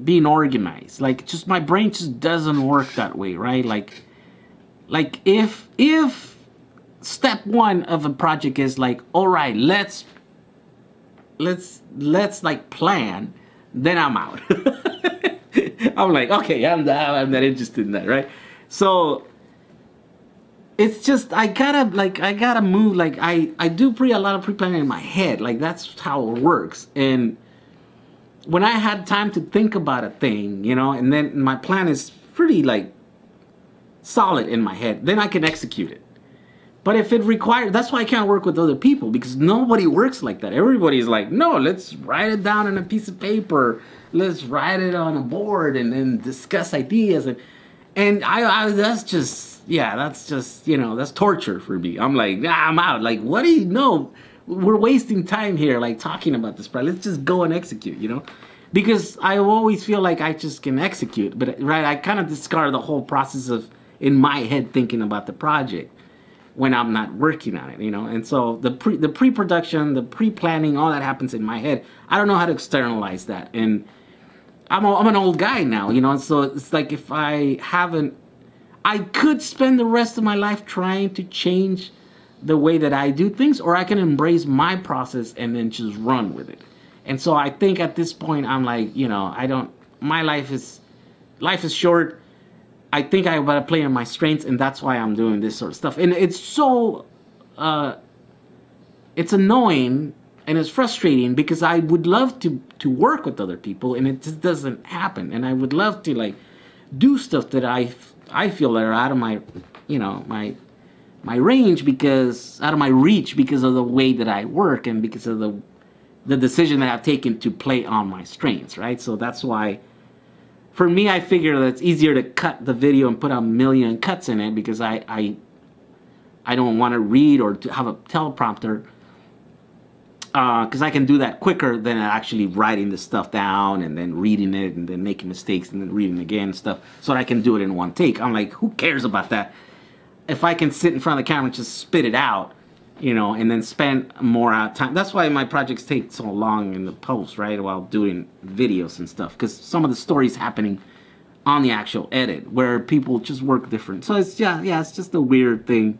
being organized. Like, just my brain just doesn't work that way, right? Like if step one of a project is like, all right, let's like plan, then I'm out. I'm like, okay, I'm not interested in that, right? So it's just, I gotta move, like, I do a lot of pre-planning in my head, like, that's how it works. And when I had time to think about a thing, you know, and then my plan is pretty, like, solid in my head, then I can execute it. But if it requires, that's why I can't work with other people, because nobody works like that. Everybody's like, no, let's write it down on a piece of paper. Let's write it on a board and then discuss ideas. And I that's just, yeah, that's just, you know, that's torture for me. I'm like, nah, I'm out. Like, what do you know? We're wasting time here, like, talking about this, but let's just go and execute, you know? Because I always feel like I just can execute, but right, I kind of discard the whole process of, in my head, thinking about the project when I'm not working on it, you know? And so the pre-production, the pre-planning, all that happens in my head. I don't know how to externalize that. And I'm an old guy now, you know? And so it's like, if I haven't, I could spend the rest of my life trying to change the way that I do things, or I can embrace my process and then just run with it. And so I think at this point, I'm like, you know, my life is short. I think I gotta play on my strengths, and that's why I'm doing this sort of stuff. And it's so, it's annoying and it's frustrating, because I would love to work with other people, and it just doesn't happen. And I would love to, like, do stuff that I feel that are out of my, you know, my range, because out of my reach, because of the way that I work and because of the decision that I've taken to play on my strengths, right? So that's why, for me, I figure that it's easier to cut the video and put a million cuts in it, because I don't want to read or to have a teleprompter, because I can do that quicker than actually writing the stuff down and then reading it and then making mistakes and then reading again and stuff, so that I can do it in one take. I'm like, who cares about that? If I can sit in front of the camera and just spit it out, you know, and then spend more time. That's why my projects take so long in the post, right, while doing videos and stuff, because some of the stories happening on the actual edit, where people just work different. So it's, yeah, it's just a weird thing.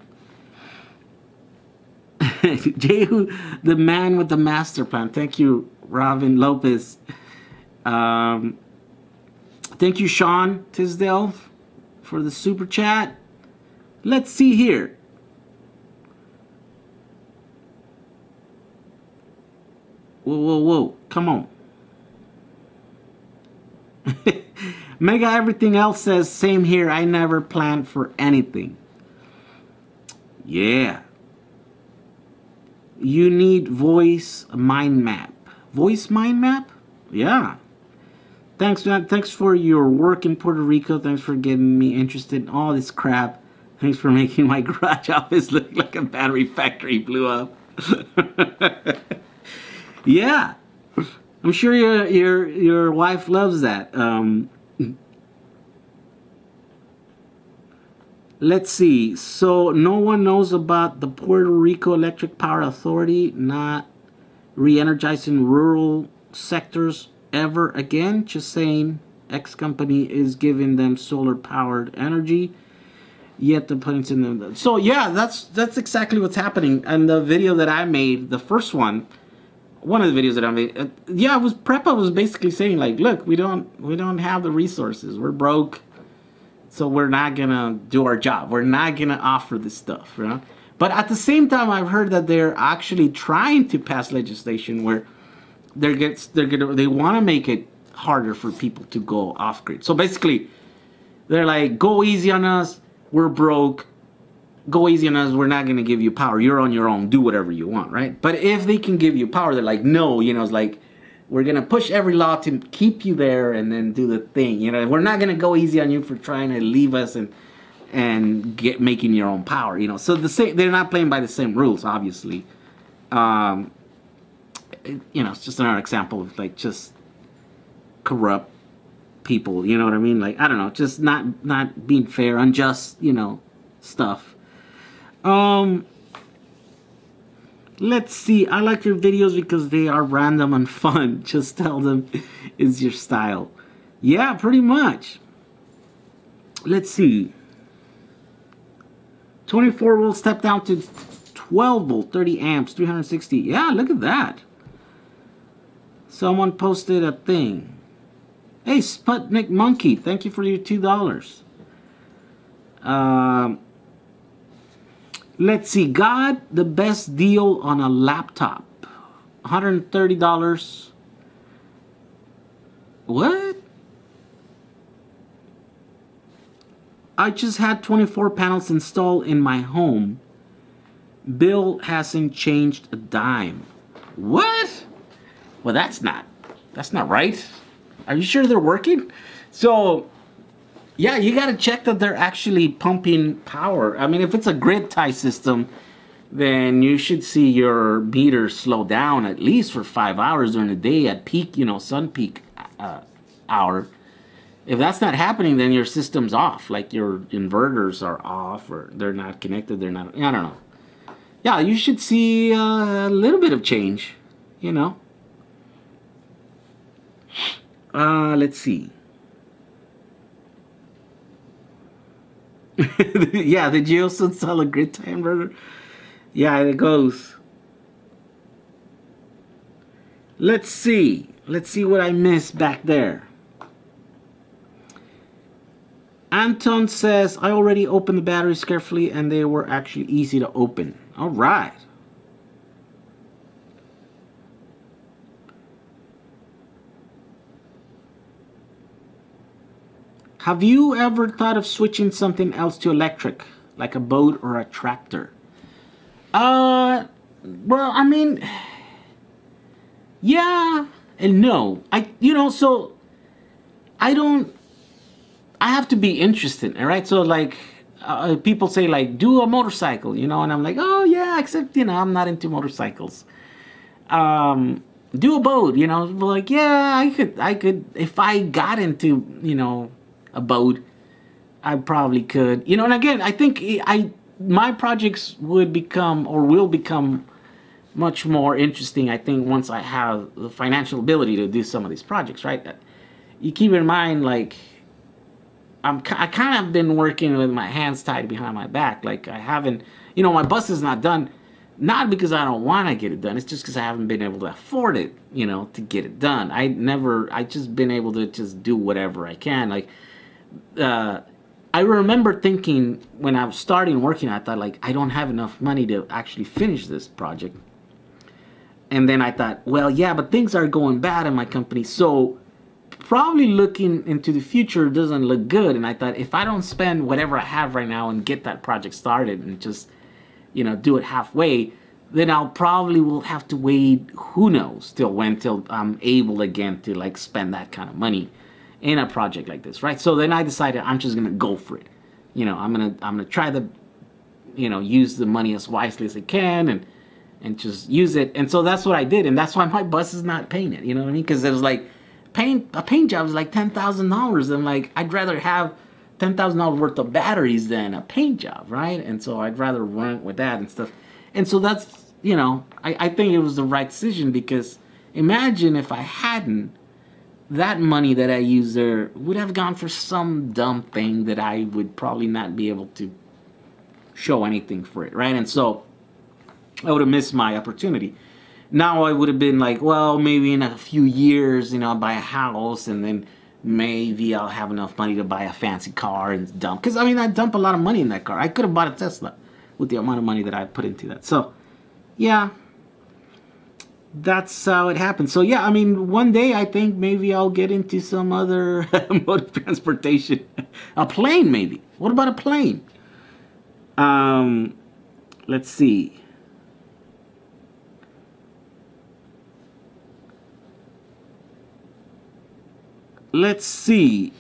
Jehu, the man with the master plan. Thank you, Robin Lopez. Thank you, Sean Tisdale, for the super chat. Let's see here. Whoa. Come on. Mega Everything Else says, same here. I never planned for anything. Yeah. You need voice mind map. Voice mind map? Yeah. Thanks, man. Thanks for your work in Puerto Rico. Thanks for getting me interested in all this crap. Thanks for making my garage office look like a battery factory blew up. Yeah. I'm sure your wife loves that. Let's see. So no one knows about the Puerto Rico Electric Power Authority not re-energizing rural sectors ever again. Just saying, X company is giving them solar-powered energy, yet the plants in them. So yeah, that's exactly what's happening. And the video that I made, the first one of the videos that I made, yeah, Prepa was basically saying, like, look, we don't have the resources. We're broke. So we're not gonna do our job. We're not gonna offer this stuff, you know? But at the same time, I've heard that they're actually trying to pass legislation where they want to make it harder for people to go off grid. So basically, they're like, go easy on us. We're broke. Go easy on us. We're not gonna give you power. You're on your own. Do whatever you want, right? But if they can give you power, they're like, no, you know, it's like, we're going to push every law to keep you there and then do the thing. You know, we're not going to go easy on you for trying to leave us and making your own power, you know. So they're not playing by the same rules, obviously. You know, it's just another example of, like, just corrupt people, you know what I mean? Like, I don't know, just not being fair, unjust, you know, stuff. Let's see. I like your videos because they are random and fun. Just tell them it's your style. Yeah, pretty much. Let's see. 24 volt step down to 12 volt, 30 amps, 360. Yeah, look at that. Someone posted a thing. Hey, Sputnik Monkey, thank you for your $2. Let's see, got the best deal on a laptop. $130. What? I just had 24 panels installed in my home. Bill hasn't changed a dime. What? Well, that's not right. Are you sure they're working? So, yeah, you got to check that they're actually pumping power. I mean, if it's a grid tie system, then you should see your meter slow down at least for 5 hours during the day at peak, sun peak hour. If that's not happening, then your system's off. Like your inverters are off, or they're not connected. They're not. I don't know. Yeah, you should see a little bit of change. Let's see. Yeah, did you also install a grid tie inverter? Yeah, it goes. Let's see. Let's see what I missed back there. Anton says, I already opened the batteries carefully and they were actually easy to open. All right. Have you ever thought of switching something else to electric, like a boat or a tractor? Well, I mean, yeah and no. So I have to be interested, all right? So, like, people say, like, do a motorcycle, and I'm like, oh, yeah, except, I'm not into motorcycles. Do a boat, like, yeah, I could, if I got into, a boat, I probably could, and again, I think my projects would become, or will become, much more interesting, I think, once I have the financial ability to do some of these projects, right? You keep in mind, like, I kind of been working with my hands tied behind my back. Like, I haven't, my bus is not done, not because I don't want to get it done. It's just because I haven't been able to afford it, to get it done. I just been able to just do whatever I can. Like, I remember thinking when I was starting working, I thought, like, I don't have enough money to actually finish this project. And then I thought, well, yeah, but things are going bad in my company. So probably looking into the future doesn't look good. And I thought, if I don't spend whatever I have right now and get that project started and just, do it halfway, then I'll probably will have to wait, who knows, till I'm able again to, like, spend that kind of money in a project like this, right? So then I decided I'm just gonna go for it. I'm gonna try to, use the money as wisely as I can and just use it. And so that's what I did, and that's why my bus is not painted. You know what I mean? Because it was like, a paint job is like $10,000. I'm like, I'd rather have $10,000 worth of batteries than a paint job, right? And so I'd rather run with that and stuff. And so that's, I think it was the right decision, because imagine if I hadn't, that money that I used there would have gone for some dumb thing that I would probably not be able to show anything for it, right? And so I would have missed my opportunity. Now I would have been like, well, maybe in a few years, I'll buy a house, and then maybe I'll have enough money to buy a fancy car and dump. Because, I dump a lot of money in that car. I could have bought a Tesla with the amount of money that I put into that. So, yeah, that's how it happened. So, yeah, one day I think maybe I'll get into some other mode of transportation. A plane, maybe. What about a plane? Let's see. Let's see.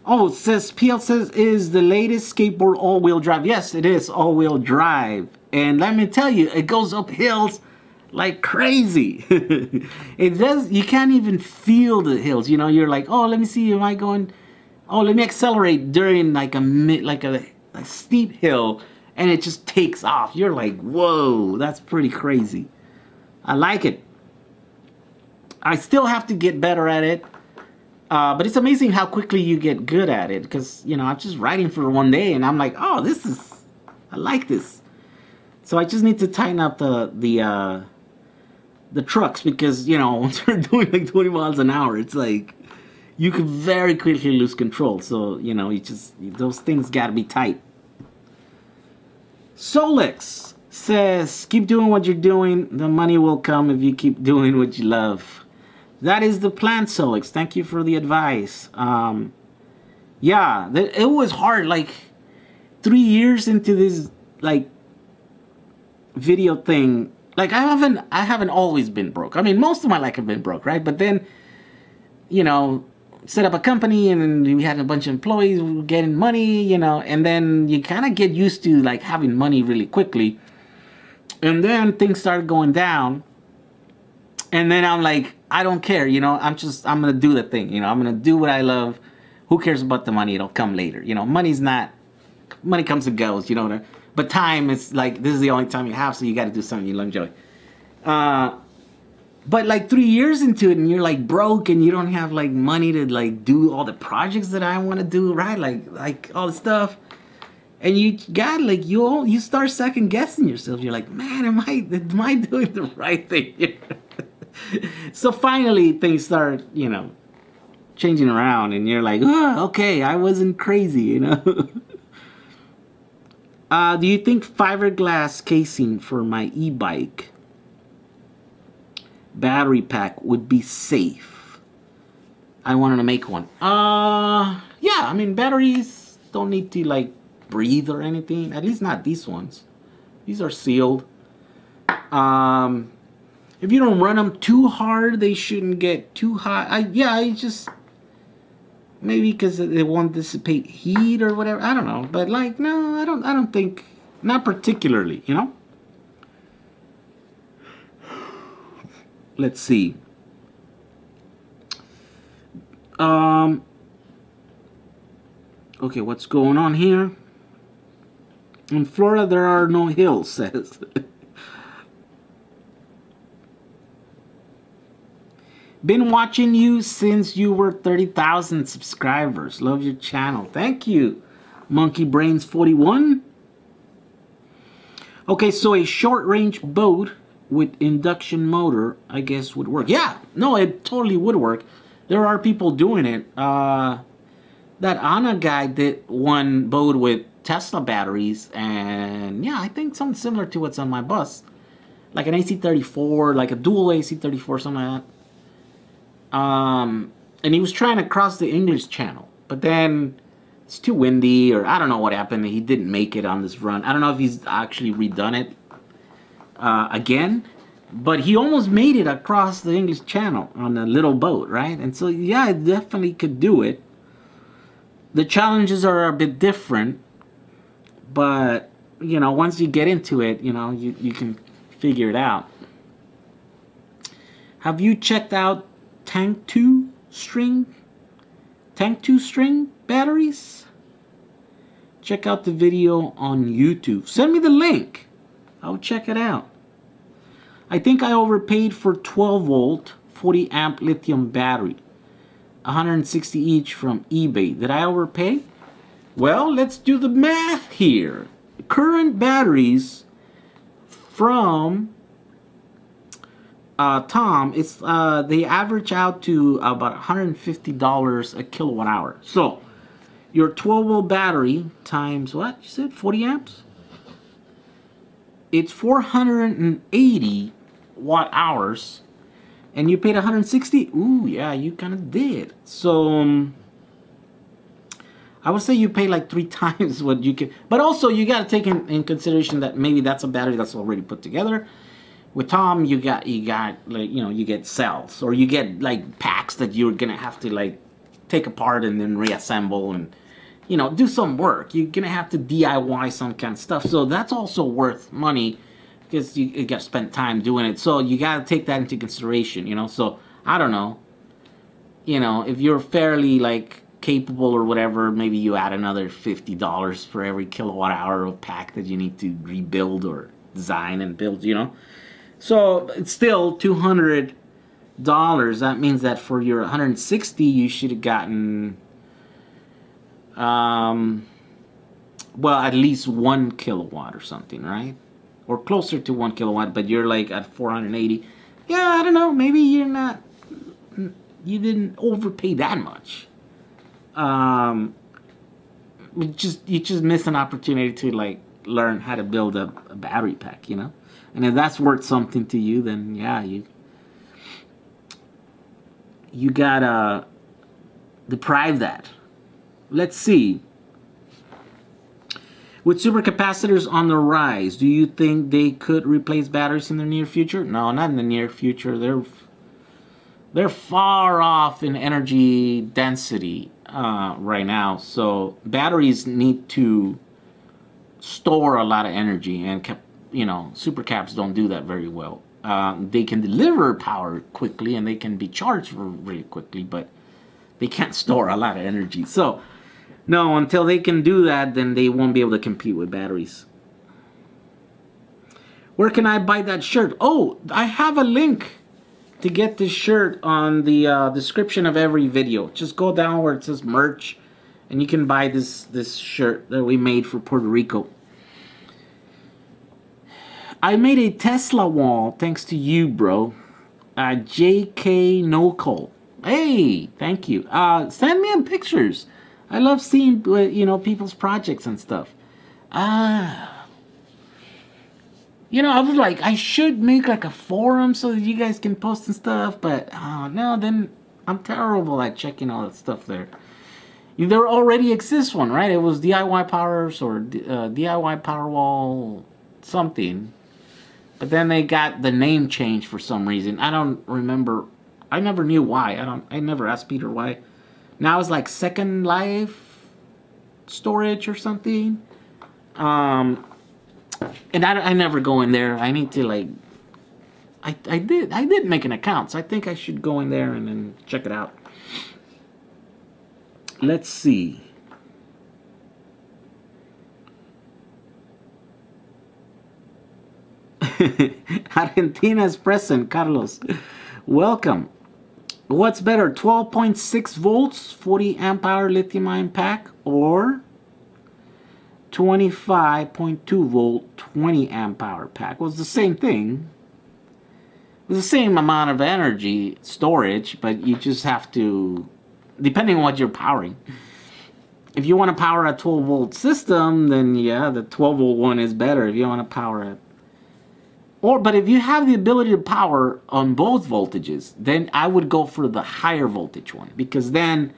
Oh, it says, PL says, is the latest skateboard all-wheel drive? Yes, it is all-wheel drive. And let me tell you, it goes up hills like crazy. It does. You can't even feel the hills. You're like, oh, let me see, am I going? Oh, let me accelerate during like a steep hill, and it just takes off. You're like, whoa, that's pretty crazy. I like it. I still have to get better at it, but it's amazing how quickly you get good at it. Because I'm just riding for one day, and I'm like, oh, I like this. So I just need to tighten up the trucks, because once they're doing like 20 miles an hour, it's like you could very quickly lose control. So those things got to be tight. Solix says, keep doing what you're doing. The money will come if you keep doing what you love. That is the plan, Solix. Thank you for the advice. yeah, it was hard. Like 3 years into this like video thing, like I haven't always been broke. I mean, most of my life I've been broke, right? But then, you know, set up a company and we had a bunch of employees getting money, you know, and then you kind of get used to like having money really quickly. And then things started going down. And then I'm like, I don't care, you know, I'm going to do the thing, you know, I'm going to do what I love. Who cares about the money? It'll come later. You know, money comes and goes, you know, but time is like, this is the only time you have, so you got to do something you'll enjoy. But like 3 years into it and you're like broke and you don't have like money to like do all the projects that I want to do, right? Like all the stuff. And you got like, you start second guessing yourself. You're like, man, am I doing the right thing here? So finally things start, you know, changing around and you're like, oh, okay, I wasn't crazy, you know. Do you think fiberglass casing for my e-bike battery pack would be safe? I wanted to make one. Yeah, I mean, batteries don't need to like breathe or anything, at least not these ones. These are sealed. If you don't run them too hard, they shouldn't get too hot. I just, maybe because they won't dissipate heat or whatever, I don't know. But like, no, I don't think, not particularly, you know. Let's see. Okay, what's going on here? In Florida, there are no hills, says. Been watching you since you were 30,000 subscribers. Love your channel. Thank you, Monkey Brains 41. Okay, so a short-range boat with induction motor, I guess, would work. Yeah, no, it totally would work. There are people doing it. That Anna guy did one boat with Tesla batteries, and yeah, I think something similar to what's on my bus, like an AC34, like a dual AC34, something like that. And he was trying to cross the English Channel, but then it's too windy, or I don't know what happened. He didn't make it on this run. I don't know if he's actually redone it again, but he almost made it across the English Channel on a little boat, right? And so yeah, I definitely could do it. The challenges are a bit different, but you know, once you get into it, you know, you can figure it out. Have you checked out Tank 2 string batteries? Check out the video on YouTube. Send me the link. I'll check it out. I think I overpaid for 12 volt 40 amp lithium battery, 160 each from eBay. Did I overpay? Well, let's do the math here. Current batteries from Tom, it's they average out to about $150 a kilowatt hour. So your 12 volt battery times what you said, 40 amps, it's 480 watt hours, and you paid 160. Ooh, yeah, you kind of did. So I would say you pay like 3 times what you can, but also you got to take in consideration that maybe that's a battery that's already put together. With Tom, you got like, you know, you get cells, or you get like packs that you're gonna have to like take apart and then reassemble and, you know, do some work. You're gonna have to DIY some kind of stuff. So that's also worth money because you got to spend time doing it. So you got to take that into consideration, you know. So I don't know, you know, if you're fairly like capable or whatever, maybe you add another $50 for every kilowatt hour of pack that you need to rebuild or design and build, you know. So it's still $200. That means that for your 160, you should have gotten, well, at least 1 kilowatt or something, right? Or closer to 1 kilowatt, but you're like at 480. Yeah, I don't know. Maybe you didn't overpay that much. You just missed an opportunity to like learn how to build a battery pack, you know. And if that's worth something to you, then yeah, you gotta deprive that let's see. With supercapacitors on the rise, do you think they could replace batteries in the near future? No, not in the near future. They're far off in energy density right now. So batteries need to store a lot of energy, and supercaps don't do that very well. They can deliver power quickly and they can be charged really quickly, but they can't store a lot of energy. So no, until they can do that, then they won't be able to compete with batteries. Where can I buy that shirt? Oh, I have a link to get this shirt on the description of every video. Just go down where it says merch, and you can buy this shirt that we made for Puerto Rico. I made a Tesla wall thanks to you, bro. JK Nocol. Hey, thank you. Send me in pictures. I love seeing, people's projects and stuff. I was like, I should make like a forum so that you guys can post and stuff, but no, then I'm terrible at checking all that stuff there. There already exists one, right? It was DIY Powers or DIY Powerwall something, but then they got the name changed for some reason. I don't remember. I never knew why. I never asked Peter why. Now it's like Second Life storage or something. And I never go in there. I need to I did make an account, so I think I should go in there and then check it out. Let's see. Argentina's present, Carlos. Welcome. What's better, 12.6 volts, 40 amp hour lithium ion pack, or 25.2 volt, 20 amp hour pack? Well, it's the same thing. It's the same amount of energy storage, but you just have to, depending on what you're powering. If you want to power a 12 volt system, then yeah, the 12 volt one is better. If you want to power it. But if you have the ability to power on both voltages, then I would go for the higher voltage one, because then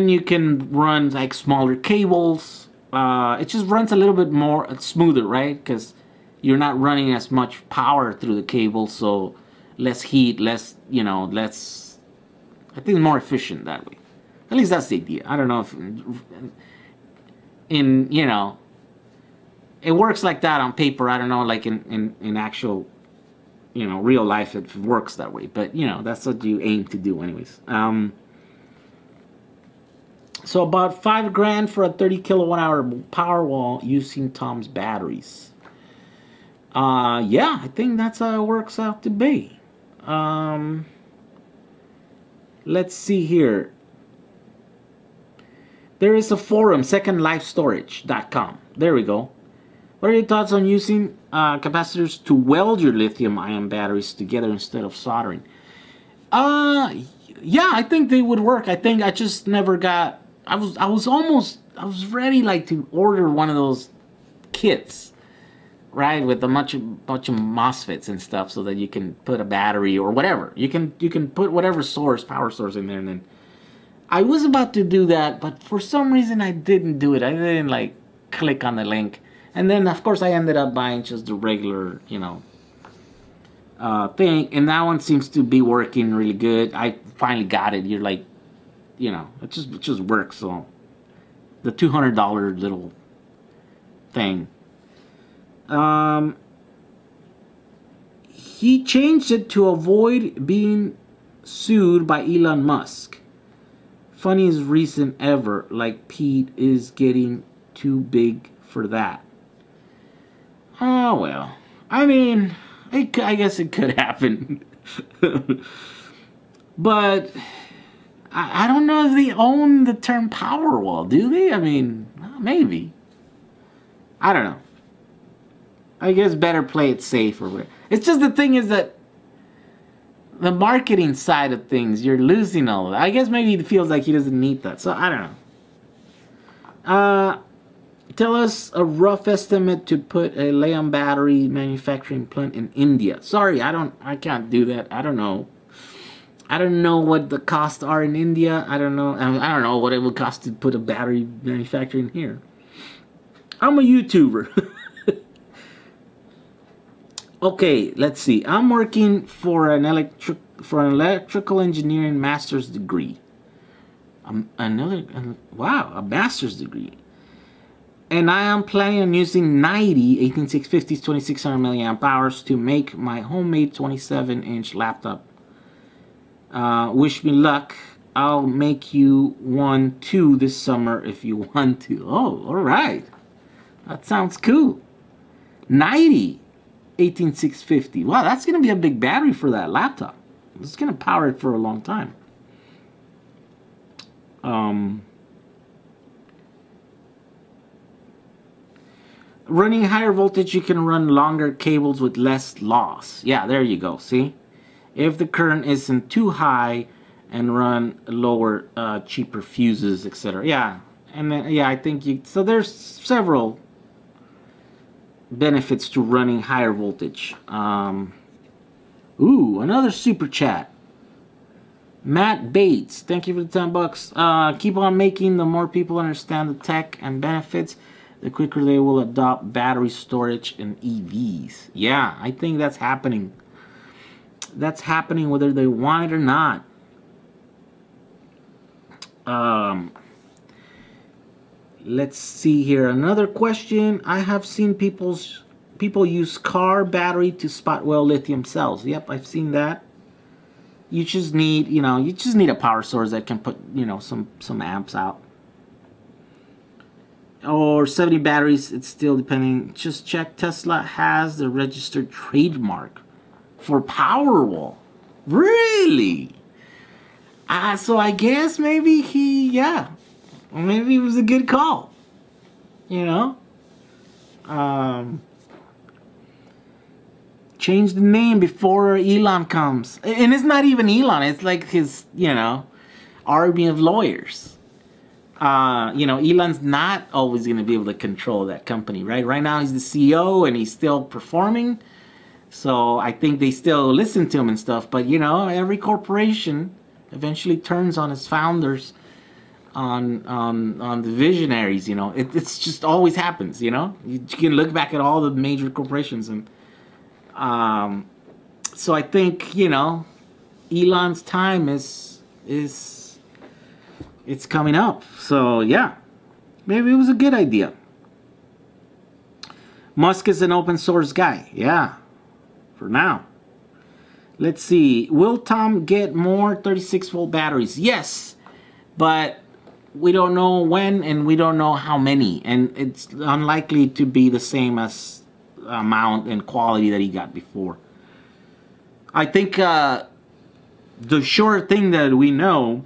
you can run like smaller cables. It just runs a little bit more smoother, right? Because you're not running as much power through the cable, so less heat, less, less. I think it's more efficient that way. At least that's the idea. I don't know if it works like that on paper. I don't know, like in actual, real life, it works that way. But, that's what you aim to do anyways. So about $5,000 for a 30 kilowatt hour power wall using Tom's batteries. Yeah, I think that's how it works out to be. Let's see here. There is a forum, secondlifestorage.com. There we go. What are your thoughts on using capacitors to weld your lithium-ion batteries together instead of soldering? Yeah, I think they would work. I think I just never got. I was ready to order one of those kits, right, with a bunch of MOSFETs and stuff, so that you can put a battery or whatever. You can put whatever power source in there, and then I was about to do that, but for some reason I didn't do it. I didn't click on the link. And then, of course, I ended up buying just the regular, thing. And that one seems to be working really good. I finally got it. You're it just works. So the $200 little thing. He changed it to avoid being sued by Elon Musk. Funniest reason ever. Like Pete is getting too big for that. Oh, well. I mean, I guess it could happen. But I don't know if they own the term Powerwall, do they? I mean, maybe. I don't know. I guess better play it safe or whatever. It's just the thing is that the marketing side of things, you're losing all of that. I guess maybe he feels like he doesn't need that. So, I don't know. Tell us a rough estimate to put a lithium battery manufacturing plant in India. Sorry, I can't do that. I don't know. I don't know what the costs are in India. I don't know. I don't know what it would cost to put a battery manufacturer in here. I'm a YouTuber. Okay, let's see. I'm working for an electrical engineering master's degree. Wow, a master's degree. And I am planning on using 90 18650s 2600 milliamp hours to make my homemade 27-inch laptop. Wish me luck. I'll make you one too this summer if you want to. Oh, all right. That sounds cool. 90 18650. Wow, that's going to be a big battery for that laptop. It's going to power it for a long time. Running higher voltage, you can run longer cables with less loss. Yeah, there you go. See? If the current isn't too high, and run lower, cheaper fuses, etc. Yeah, and then, yeah, I think you. So there's several benefits to running higher voltage. Ooh, another super chat. Matt Bates, thank you for the $10. Keep on making. The more people understand the tech and benefits, the quicker they will adopt battery storage and EVs. Yeah, I think that's happening. That's happening whether they want it or not. Let's see here. Another question. I have seen people use car battery to spot well lithium cells. Yep, I've seen that. You just need, you just need a power source that can put, some amps out. Or 70 batteries, it's still depending. Just check. Tesla has the registered trademark for Powerwall. Really? So I guess maybe maybe it was a good call. Change the name before Elon comes. And it's not even Elon, it's like his, army of lawyers. Elon's not always going to be able to control that company, right? Right now he's the CEO and he's still performing. So I think they still listen to him and stuff. But, every corporation eventually turns on its founders, on the visionaries. It's just always happens. You can look back at all the major corporations, and so I think Elon's time is it's coming up. So yeah, maybe it was a good idea. Musk is an open source guy. Yeah, for now. Let's see. Will Tom get more 36-volt batteries? Yes, but we don't know when and we don't know how many. And it's unlikely to be the same as amount and quality that he got before. I think the sure thing that we know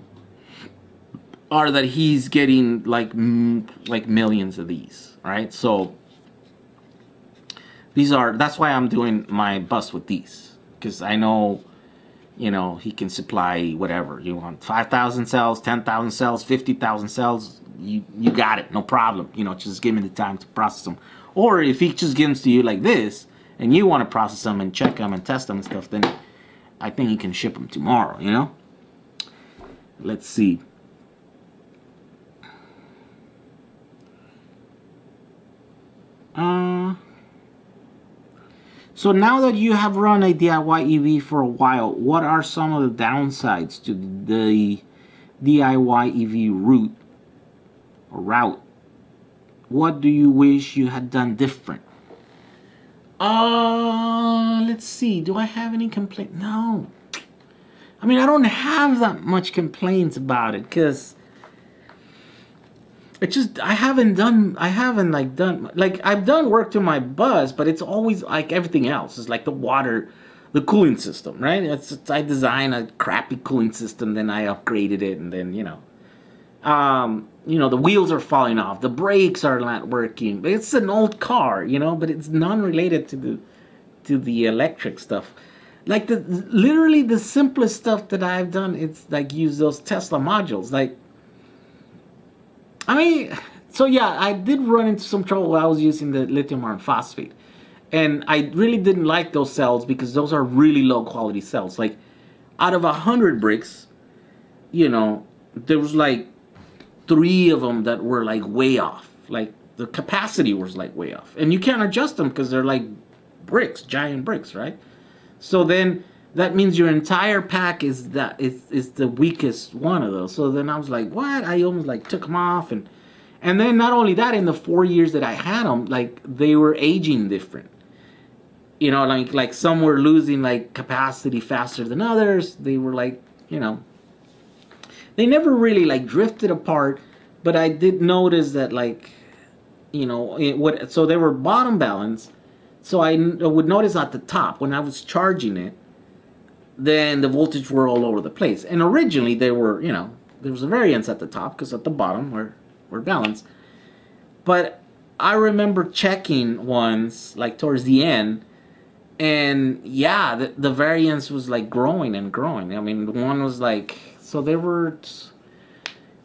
are that he's getting like millions of these, right? So that's why I'm doing my bus with these. Because I know, he can supply whatever you want. 5,000 cells, 10,000 cells, 50,000 cells. You got it, no problem. Just give me the time to process them. Or if he just gives them to you like this, and you want to process them and check them and test them and stuff, then I think he can ship them tomorrow, Let's see. So now that you have run a DIY EV for a while, what are some of the downsides to the DIY EV route? What do you wish you had done different? Let's see. Do I have any complaint? No. I mean, I don't have that much complaints about it because it's just I've done work to my bus, but it's always like everything else. It's like the cooling system, right? I designed a crappy cooling system, then I upgraded it, and then the wheels are falling off, the brakes are not working. But it's an old car, but it's non-related to the electric stuff. Like literally the simplest stuff that I've done, it's like use those Tesla modules, like. So yeah, I did run into some trouble while I was using the lithium iron phosphate. And I really didn't like those cells because those are really low quality cells. Like out of 100 bricks, you know, there was like 3 of them that were like way off. Like the capacity was like way off, and you can't adjust them because they're like bricks, giant bricks, right? So then that means your entire pack is the weakest one of those. So then I was like, what? I almost like took them off, and then not only that, in the 4 years that I had them, like they were aging different. You know, like some were losing like capacity faster than others. They were like, you know, they never really like drifted apart, but I did notice that, like, you know, so they were bottom balanced. So I would notice at the top when I was charging it, then the voltage were all over the place. And originally they were, you know, there was a variance at the top because at the bottom we're balanced. But I remember checking once, like towards the end, and yeah, the variance was like growing and growing. I mean, one was like, so there were,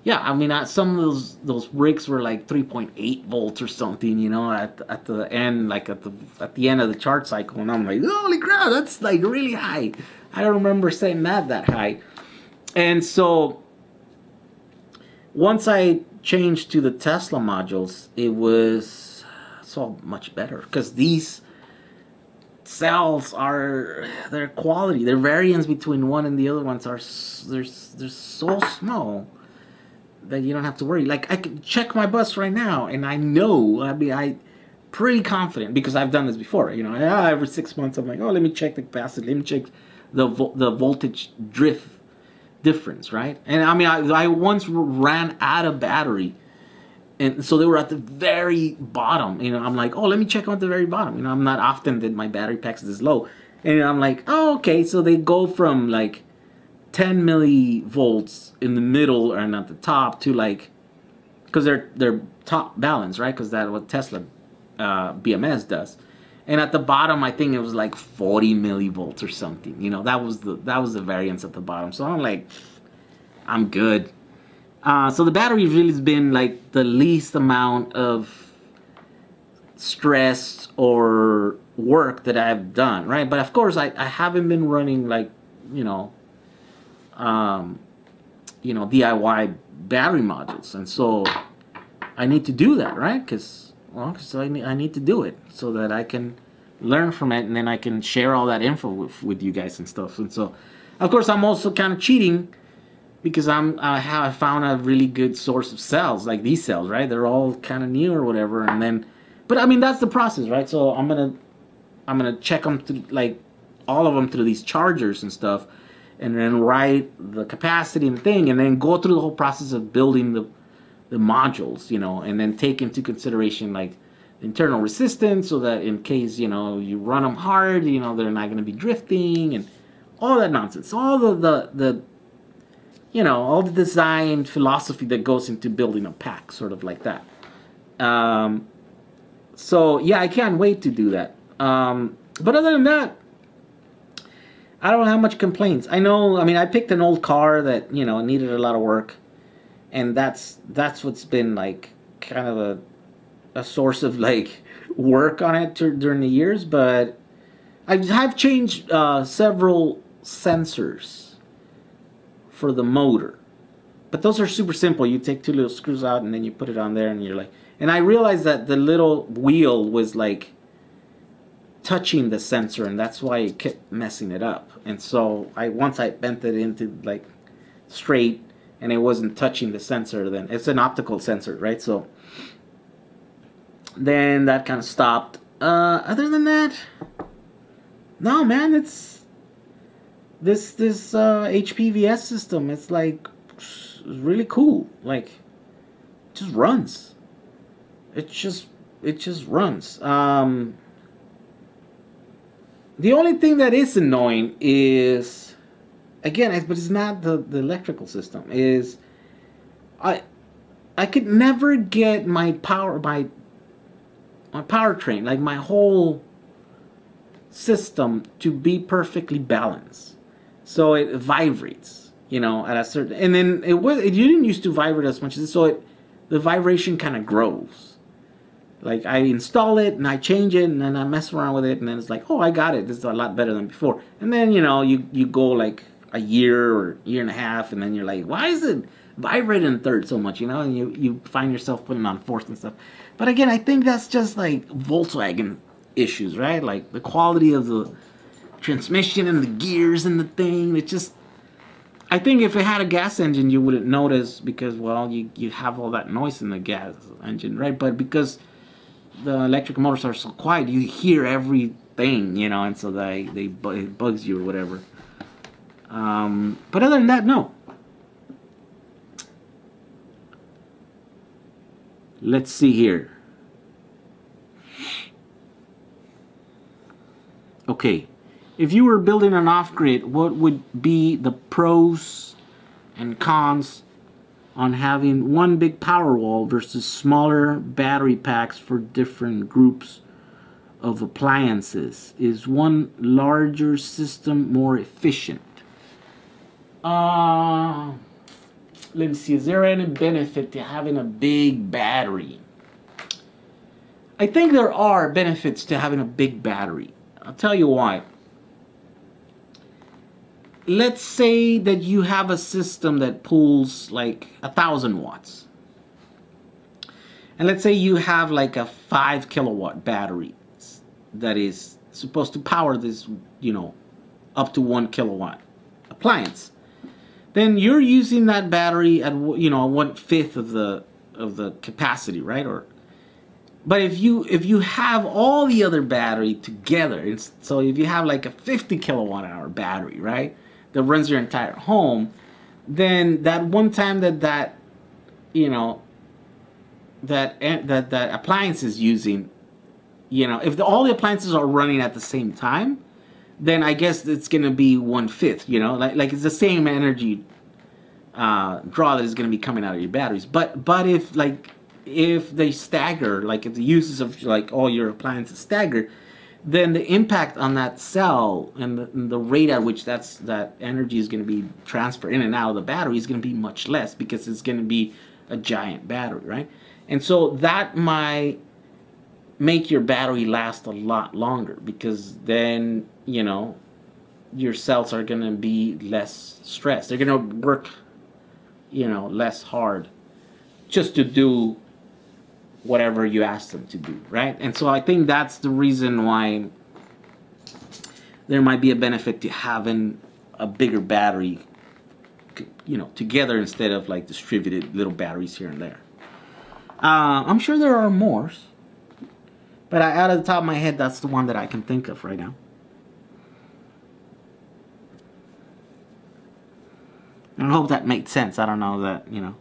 yeah, I mean, some of those bricks were like 3.8 volts or something, you know, at the end, like at the end of the charge cycle, and I'm like, holy crap, that's like really high. I don't remember saying that high. And so once I changed to the Tesla modules, it was so much better, because these cells are, their quality, their variance between one and the other ones are, they're so small that you don't have to worry. Like, I can check my bus right now, and I know, I mean, I'm pretty confident, because I've done this before, you know, every 6 months I'm like, oh, let me check the capacity, let me check the voltage drift difference, right? And I mean, I once ran out of battery, and so they were at the very bottom, you know. I'm like, oh, let me check them at the very bottom, you know. I'm not often that my battery packs this low, and I'm like, oh, okay, so they go from like 10 millivolts in the middle and at the top to like, because they're top balance, right? Because that's what Tesla BMS does. And at the bottom, I think it was like 40 millivolts or something. You know, that was the variance at the bottom. So I'm like, I'm good. So the battery really has been like the least amount of stress or work that I've done, right? But of course, I haven't been running like, you know, DIY battery modules, and so I need to do that, right? Because I need to do it so that I can learn from it, and then I can share all that info with you guys and stuff. And so, of course, I'm also kind of cheating, because I found a really good source of cells, like these cells, right? They're all kind of new or whatever, and then, but I mean, that's the process, right? So I'm gonna check them through, like all of them through these chargers and stuff, and then write the capacity and thing, and then go through the whole process of building the modules, you know, and then take into consideration like internal resistance, so that in case, you know, you run them hard, you know, they're not going to be drifting, and all that nonsense, all the you know, all the design philosophy that goes into building a pack, sort of like that. So yeah, I can't wait to do that. But other than that, I don't have much complaints. I know, I mean, I picked an old car that, you know, needed a lot of work, and that's what's been like kind of a source of like work on it during the years. But I've changed several sensors for the motor, but those are super simple. You take 2 little screws out, and then you put it on there, and you're like, and I realized that the little wheel was like touching the sensor, and that's why it kept messing it up. And so once I bent it into like straight, and it wasn't touching the sensor, then it's an optical sensor, right? So then that kind of stopped. Other than that, no, man, it's this HPVS system. It's like, it's really cool. Like, it just runs. It just runs. The only thing that is annoying is, again, but it's not the electrical system, is I could never get my powertrain, like my whole system, to be perfectly balanced. So it vibrates, you know, at a certain, and then it didn't used to vibrate as much as this, so the vibration kind of grows. Like, I install it, and I change it, and then I mess around with it, and then it's like, oh, I got it. This is a lot better than before. And then, you know, you go like a year or year and a half, and then you're like, why is it vibrating in third so much, you know? And you find yourself putting on fourth and stuff. But again, I think that's just like Volkswagen issues, right? Like the quality of the transmission and the gears and the thing. It just, I think if it had a gas engine, you wouldn't notice because, well, you have all that noise in the gas engine, right? But because the electric motors are so quiet, you hear everything, you know, and so it bugs you or whatever. But other than that, no. Let's see here. Okay, if you were building an off-grid, what would be the pros and cons on having one big power wall versus smaller battery packs for different groups of appliances? Is one larger system more efficient? Let me see, is there any benefit to having a big battery? I think there are benefits to having a big battery. I'll tell you why. Let's say that you have a system that pulls like 1,000 watts. And let's say you have like a 5 kilowatt battery that is supposed to power this, you know, up to 1 kilowatt appliance. Then you're using that battery at, you know, 1/5 of the capacity, right? But if you have all the other battery together, so if you have like a 50 kilowatt hour battery, right, that runs your entire home, then that one time that you know that appliance is using, you know, if all the appliances are running at the same time, then I guess it's gonna be 1/5, you know, like it's the same energy draw that is gonna be coming out of your batteries. But if they stagger, like if the uses of like all your appliances stagger, then the impact on that cell and the rate at which that energy is gonna be transferred in and out of the battery is gonna be much less because it's gonna be a giant battery, right? And so that might make your battery last a lot longer because then, you know, your cells are going to be less stressed. They're going to work, you know, less hard just to do whatever you ask them to do, right? And so I think that's the reason why there might be a benefit to having a bigger battery, you know, together instead of like distributed little batteries here and there. I'm sure there are more, but out of the top of my head, that's the one that I can think of right now. I hope that made sense. I don't know that, you know.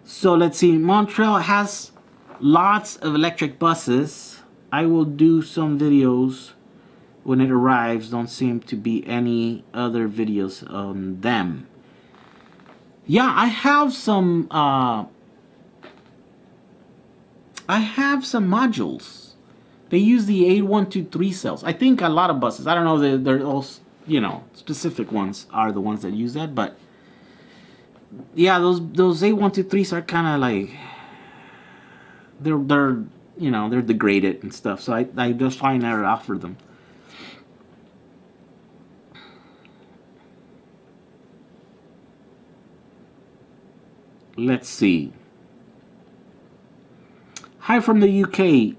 So let's see. Montreal has lots of electric buses. I will do some videos when it arrives. Don't seem to be any other videos on them. Yeah, I have some modules. They use the 8123 cells. I think a lot of buses, I don't know, they're all, you know, specific ones are the ones that use that, but yeah, those 8123s are kind of like they're you know, they're degraded and stuff. So I just find that I offer them. Let's see. Hi from the UK.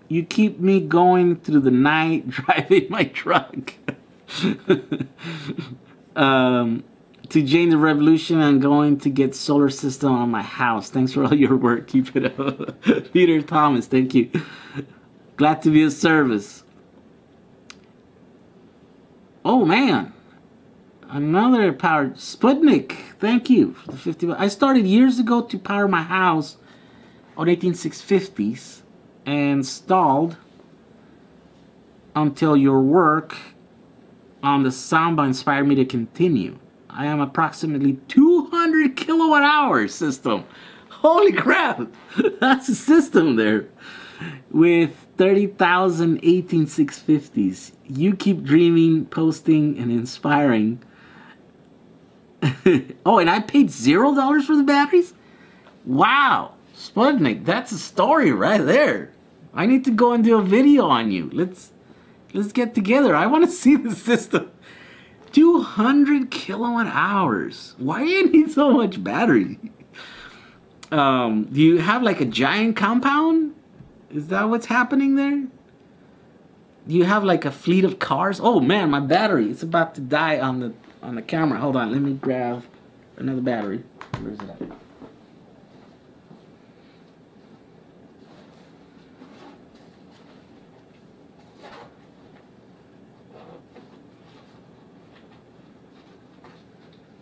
You keep me going through the night driving my truck. To join the revolution, I'm going to get solar system on my house. Thanks for all your work. Keep it up. Peter Thomas, thank you. Glad to be of service. Oh man. Another power. Sputnik, thank you for the 50. I started years ago to power my house on 18650s and stalled until your work on the soundbar inspired me to continue. I am approximately 200 kilowatt hour system. Holy crap! That's a system there. With 30,000 18650s. You keep dreaming, posting, and inspiring. Oh, and I paid $0 for the batteries? Wow. Sputnik, that's a story right there. I need to go and do a video on you. Let's get together. I want to see the system. 200 kilowatt hours. Why do you need so much battery? Do you have like a giant compound? Is that what's happening there? Do you have like a fleet of cars? Oh man, my battery. It's about to die on the camera. Hold on, let me grab another battery. Where is it at?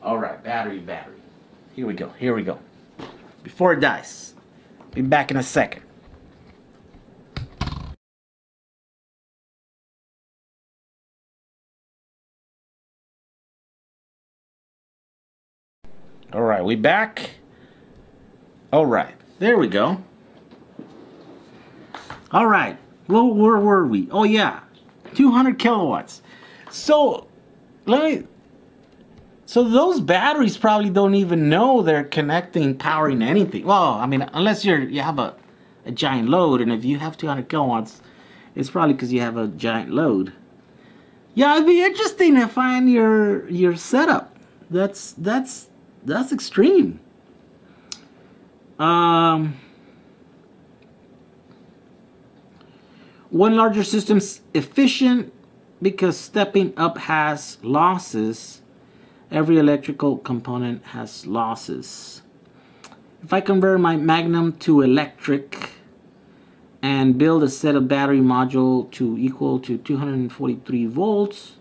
All right, battery. Here we go. Before it dies. Be back in a second. All right, we back. All right, there we go. All right, well, where were we? Oh yeah, 200 kilowatts. So so those batteries probably don't even know they're powering anything. Well, I mean, unless you have a giant load, and if you have 200 kilowatts, it's probably because you have a giant load. Yeah, it'd be interesting to find your setup. That's extreme. One larger system's efficient because stepping up has losses. Every electrical component has losses. If I convert my Magnum to electric and build a set of battery module to equal to 243 volts,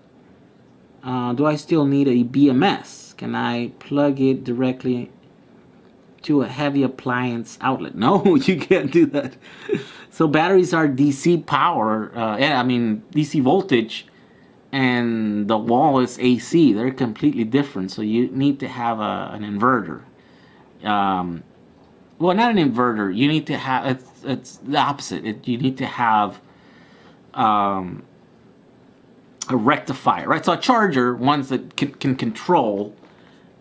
do I still need a BMS? Can I plug it directly to a heavy appliance outlet? No, you can't do that. So batteries are DC power, DC voltage, and the wall is AC. They're completely different. So you need to have an inverter. Well, not an inverter. You need to have, it's the opposite. You need to have a rectifier, right? So a charger, ones that can control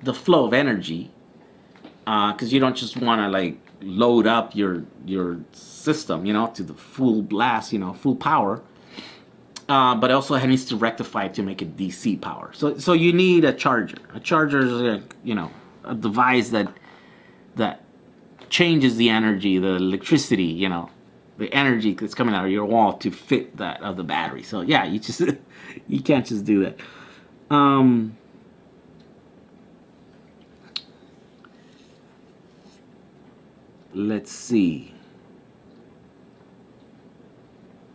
the flow of energy, because you don't just want to like load up your system, to the full blast, full power. But also it needs to rectify it to make it DC power. So you need a charger. A charger is a device that changes the energy, the electricity, the energy that's coming out of your wall to fit that of the battery. So yeah, you can't just do that. Let's see.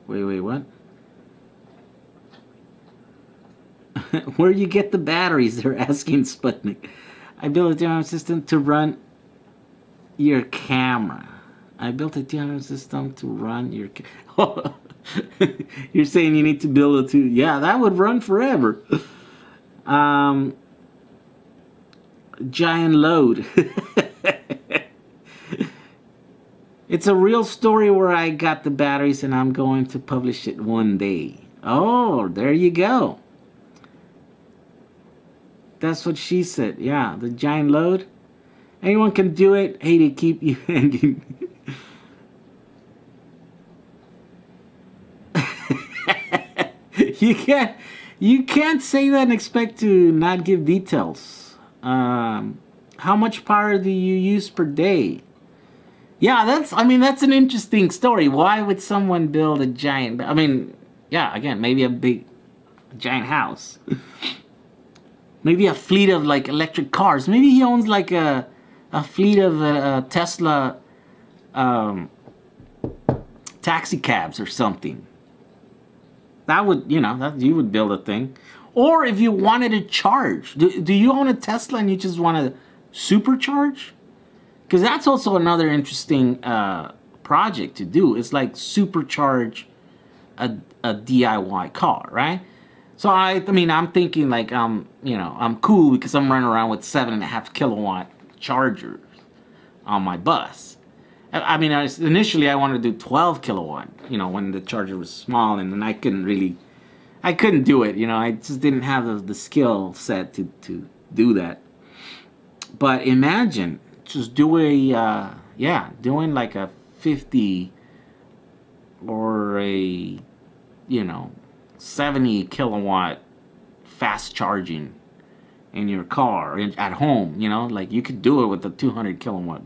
Wait, what? Where you get the batteries? They're asking Sputnik. I built a DRM system to run your camera. I built a DRM system to run your You're saying you need to build it yeah, that would run forever. Giant load. It's a real story where I got the batteries and I'm going to publish it one day. Oh, there you go. That's what she said. Yeah, the giant load. Anyone can do it. Hey, to keep you hanging. You can't say that and expect to not give details. How much power do you use per day? Yeah, that's an interesting story. Why would someone build a giant? Yeah, again, maybe a giant house. Maybe a fleet of like electric cars. Maybe he owns like a fleet of Tesla taxi cabs or something. That would, you would build a thing. Or if you wanted to charge, do you own a Tesla and you just want to supercharge? Because that's also another interesting project to do. It's like supercharge a DIY car, right? So I'm thinking like I'm cool because I'm running around with 7.5 kilowatt chargers on my bus. Initially I wanted to do 12 kilowatt, when the charger was small, and then I couldn't do it, I just didn't have the skill set to do that. But imagine just doing like a 50 or a 70 kilowatt fast charging in your car at home, you know, like you could do it with the 200 kilowatt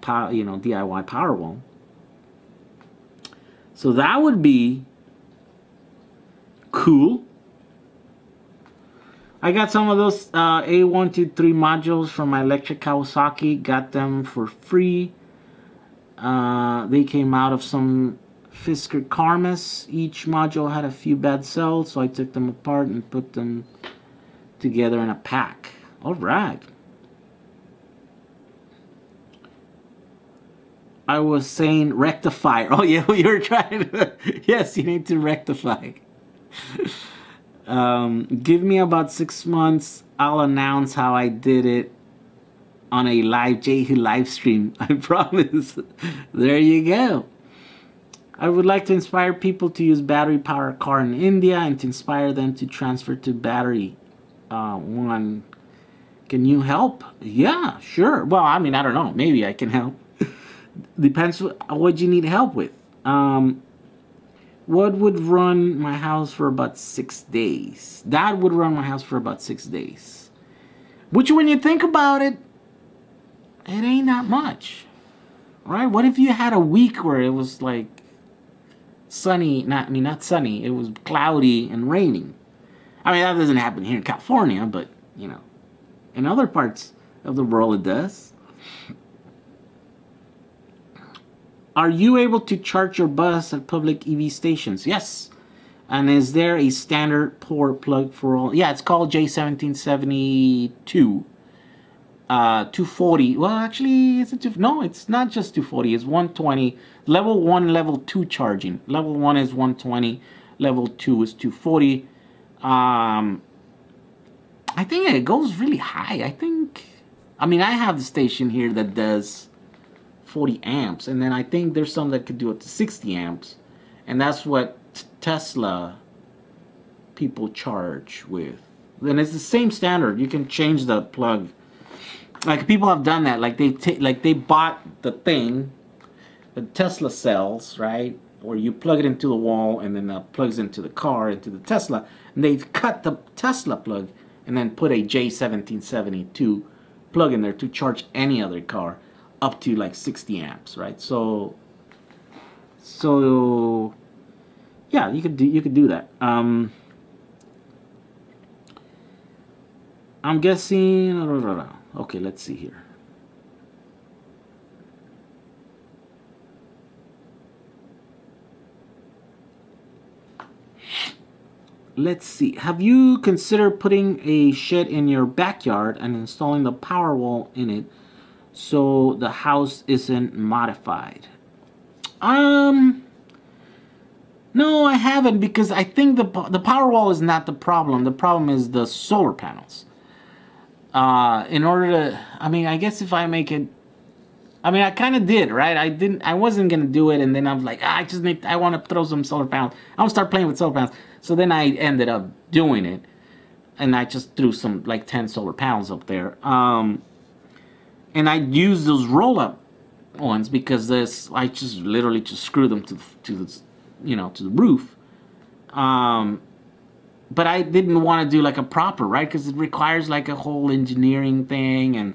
power, you know, DIY Powerwall. So that would be cool. I got some of those A123 modules from my electric Kawasaki. Got them for free. They came out of some Fisker Karmas. Each module had a few bad cells, so I took them apart and put them together in a pack. All right. I was saying rectifier. Oh yeah, you were trying to. Yes, you need to rectify. Give me about 6 months. I'll announce how I did it on a live Jehu live stream. I promise. There you go. I would like to inspire people to use battery powered car in India and to inspire them to transfer to battery one. Can you help? Yeah, sure. Well, I mean, I don't know. Maybe I can help. Depends what you need help with. What would run my house for about 6 days? That would run my house for about 6 days. Which, when you think about it, it ain't that much. Right? What if you had a week where it was like sunny, not sunny, it was cloudy and raining? I mean, that doesn't happen here in California, but, you know, in other parts of the world it does. Are you able to charge your bus at public EV stations? Yes. And is there a standard port plug for all? Yeah, it's called J1772. 240. Well, actually, is it no, it's not just 240. It's 120. Level 1, level 2 charging. Level 1 is 120. Level 2 is 240. I think it goes really high. I mean, I have the station here that does 40 amps, and then I think there's some that could do it to 60 amps, and that's what Tesla people charge with. Then it's the same standard. You can change the plug. Like, people have done that. Like, they bought the thing, the Tesla cells, right? Or you plug it into the wall, and then that plugs into the car, into the Tesla, and they've cut the Tesla plug and then put a J1772 plug in there to charge any other car up to like 60 amps, right? So yeah, you could do that. I'm guessing. Okay, let's see here. Let's see. Have you considered putting a shed in your backyard and installing the Powerwall in it so the house isn't modified? No, I haven't, because I think the Powerwall is not the problem. The problem is the solar panels. In order to, I mean, I guess if I make it, I mean, I kind of did, right? I wasn't gonna do it, and then I was like, I want to throw some solar panels. I want to start playing with solar panels. So then I ended up doing it, and I just threw some like 10 solar panels up there. And I used those roll-up ones because I just literally just screw them to the roof. But I didn't want to do like a proper, right? Because it requires like a whole engineering thing, and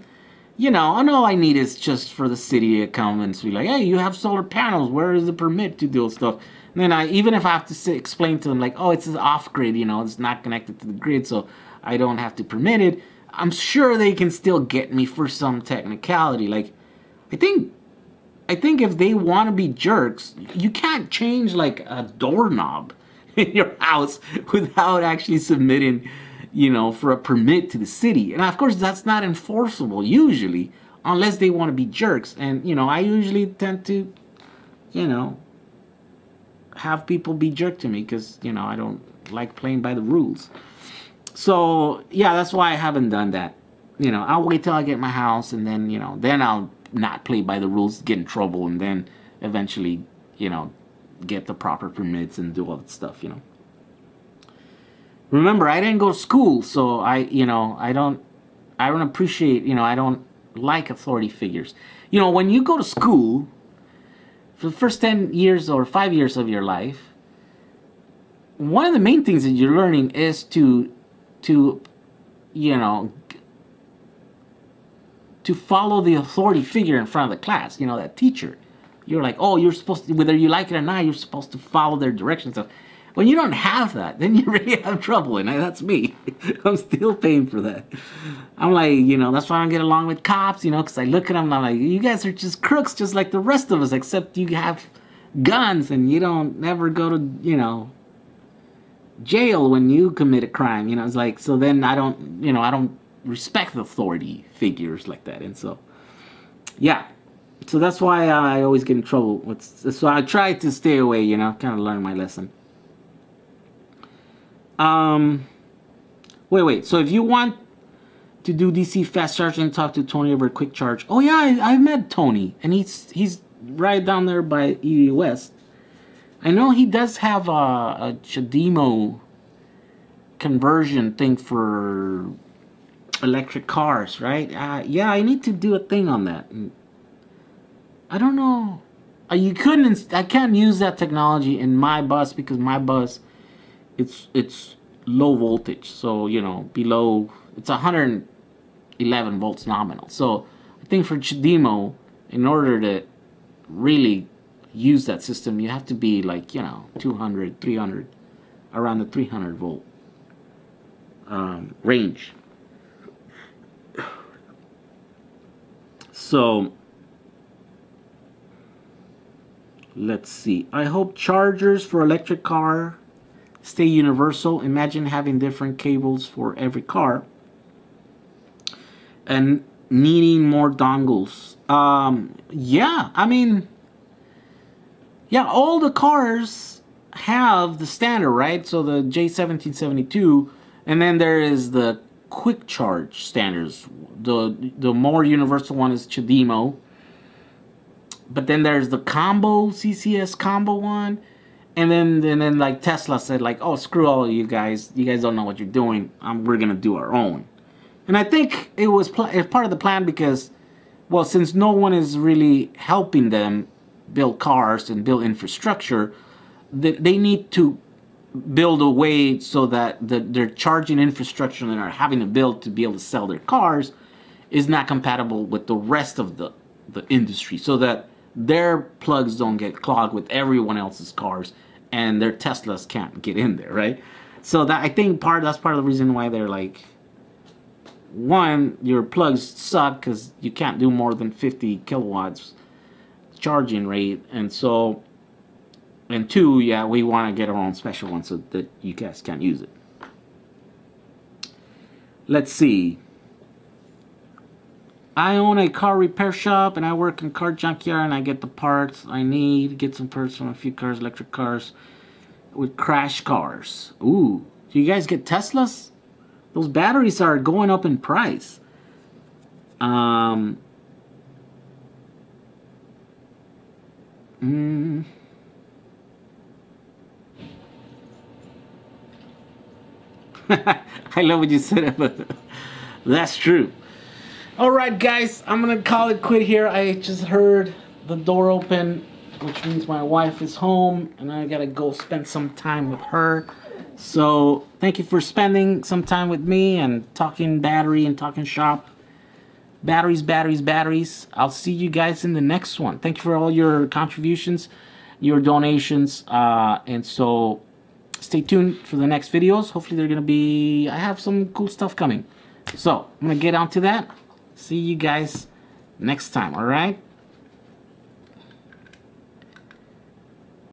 and all I need is just for the city to come and be like, hey, you have solar panels. Where is the permit to do stuff? And then even if I have to explain to them like, oh, it's off grid, it's not connected to the grid, so I don't have to permit it. I'm sure they can still get me for some technicality. Like, I think if they want to be jerks, you can't change like a doorknob in your house without actually submitting, for a permit to the city. And of course, that's not enforceable usually, unless they want to be jerks. And, I usually tend to, have people be jerk to me because, I don't like playing by the rules. So, yeah, that's why I haven't done that. I'll wait till I get my house, and then, then I'll not play by the rules, get in trouble, and then eventually, get the proper permits and do all that stuff, Remember, I didn't go to school, so I don't appreciate, I don't like authority figures. When you go to school, for the first 10 years or 5 years of your life, one of the main things that you're learning is to you know, to follow the authority figure in front of the class, you know, that teacher. You're like, oh, you're supposed to, whether you like it or not, you're supposed to follow their directions. So when you don't have that, then you really have trouble, and that's me. I'm still paying for that. I'm like, you know, that's why I don't get along with cops, you know, because I look at them and I'm like, you guys are just crooks just like the rest of us, except you have guns and you don't never go to, you know, jail when you commit a crime, you know. It's like, so then I don't, you know, I don't respect authority figures like that. And so, yeah. So that's why I always get in trouble with, so I try to stay away, you know, kind of learn my lesson. Wait. So if you want to do DC fast charging, talk to Tony over Quick Charge. Oh yeah, I met Tony, and he's right down there by EV West. I know he does have a CHAdeMO conversion thing for electric cars, right? Yeah, I need to do a thing on that. I don't know. I can't use that technology in my bus because my bus, it's low voltage. So, you know, below, it's 111 volts nominal. So I think for CHAdeMO, in order to really use that system, you have to be like, you know, 200, 300, around the 300 volt range. So let's see. I hope chargers for electric car stay universal. Imagine having different cables for every car and needing more dongles. Yeah, I mean, yeah, all the cars have the standard, right? So the J1772, and then there is the quick charge standards. The more universal one is CHAdeMO. But then there's the combo, CCS combo one. And then like Tesla said, like, oh, screw all of you guys. You guys don't know what you're doing. We're going to do our own. And I think it was part of the plan because, well, since no one is really helping them build cars and build infrastructure, they need to build a way so that their charging infrastructure that are having to build to be able to sell their cars is not compatible with the rest of the industry, so that their plugs don't get clogged with everyone else's cars and their Teslas can't get in there, right? So that, I think that's part of the reason why they're like, one, your plugs suck because you can't do more than 50 kilowatts charging rate, and so, and two, yeah, we want to get our own special one so that you guys can't use it. Let's see. I own a car repair shop and I work in car junkyard and I get the parts I need. Get some parts from a few cars, electric cars with crash cars. Ooh, do you guys get Teslas? Those batteries are going up in price. I love what you said, but that's true. Alright guys, I'm gonna call it quit here. I just heard the door open, which means my wife is home and I gotta go spend some time with her. So thank you for spending some time with me and talking battery and talking shop. Batteries. I'll see you guys in the next one. Thank you for all your contributions, your donations, and so stay tuned for the next videos. Hopefully they're gonna be, I have some cool stuff coming. So I'm gonna get on to that. See you guys next time, alright?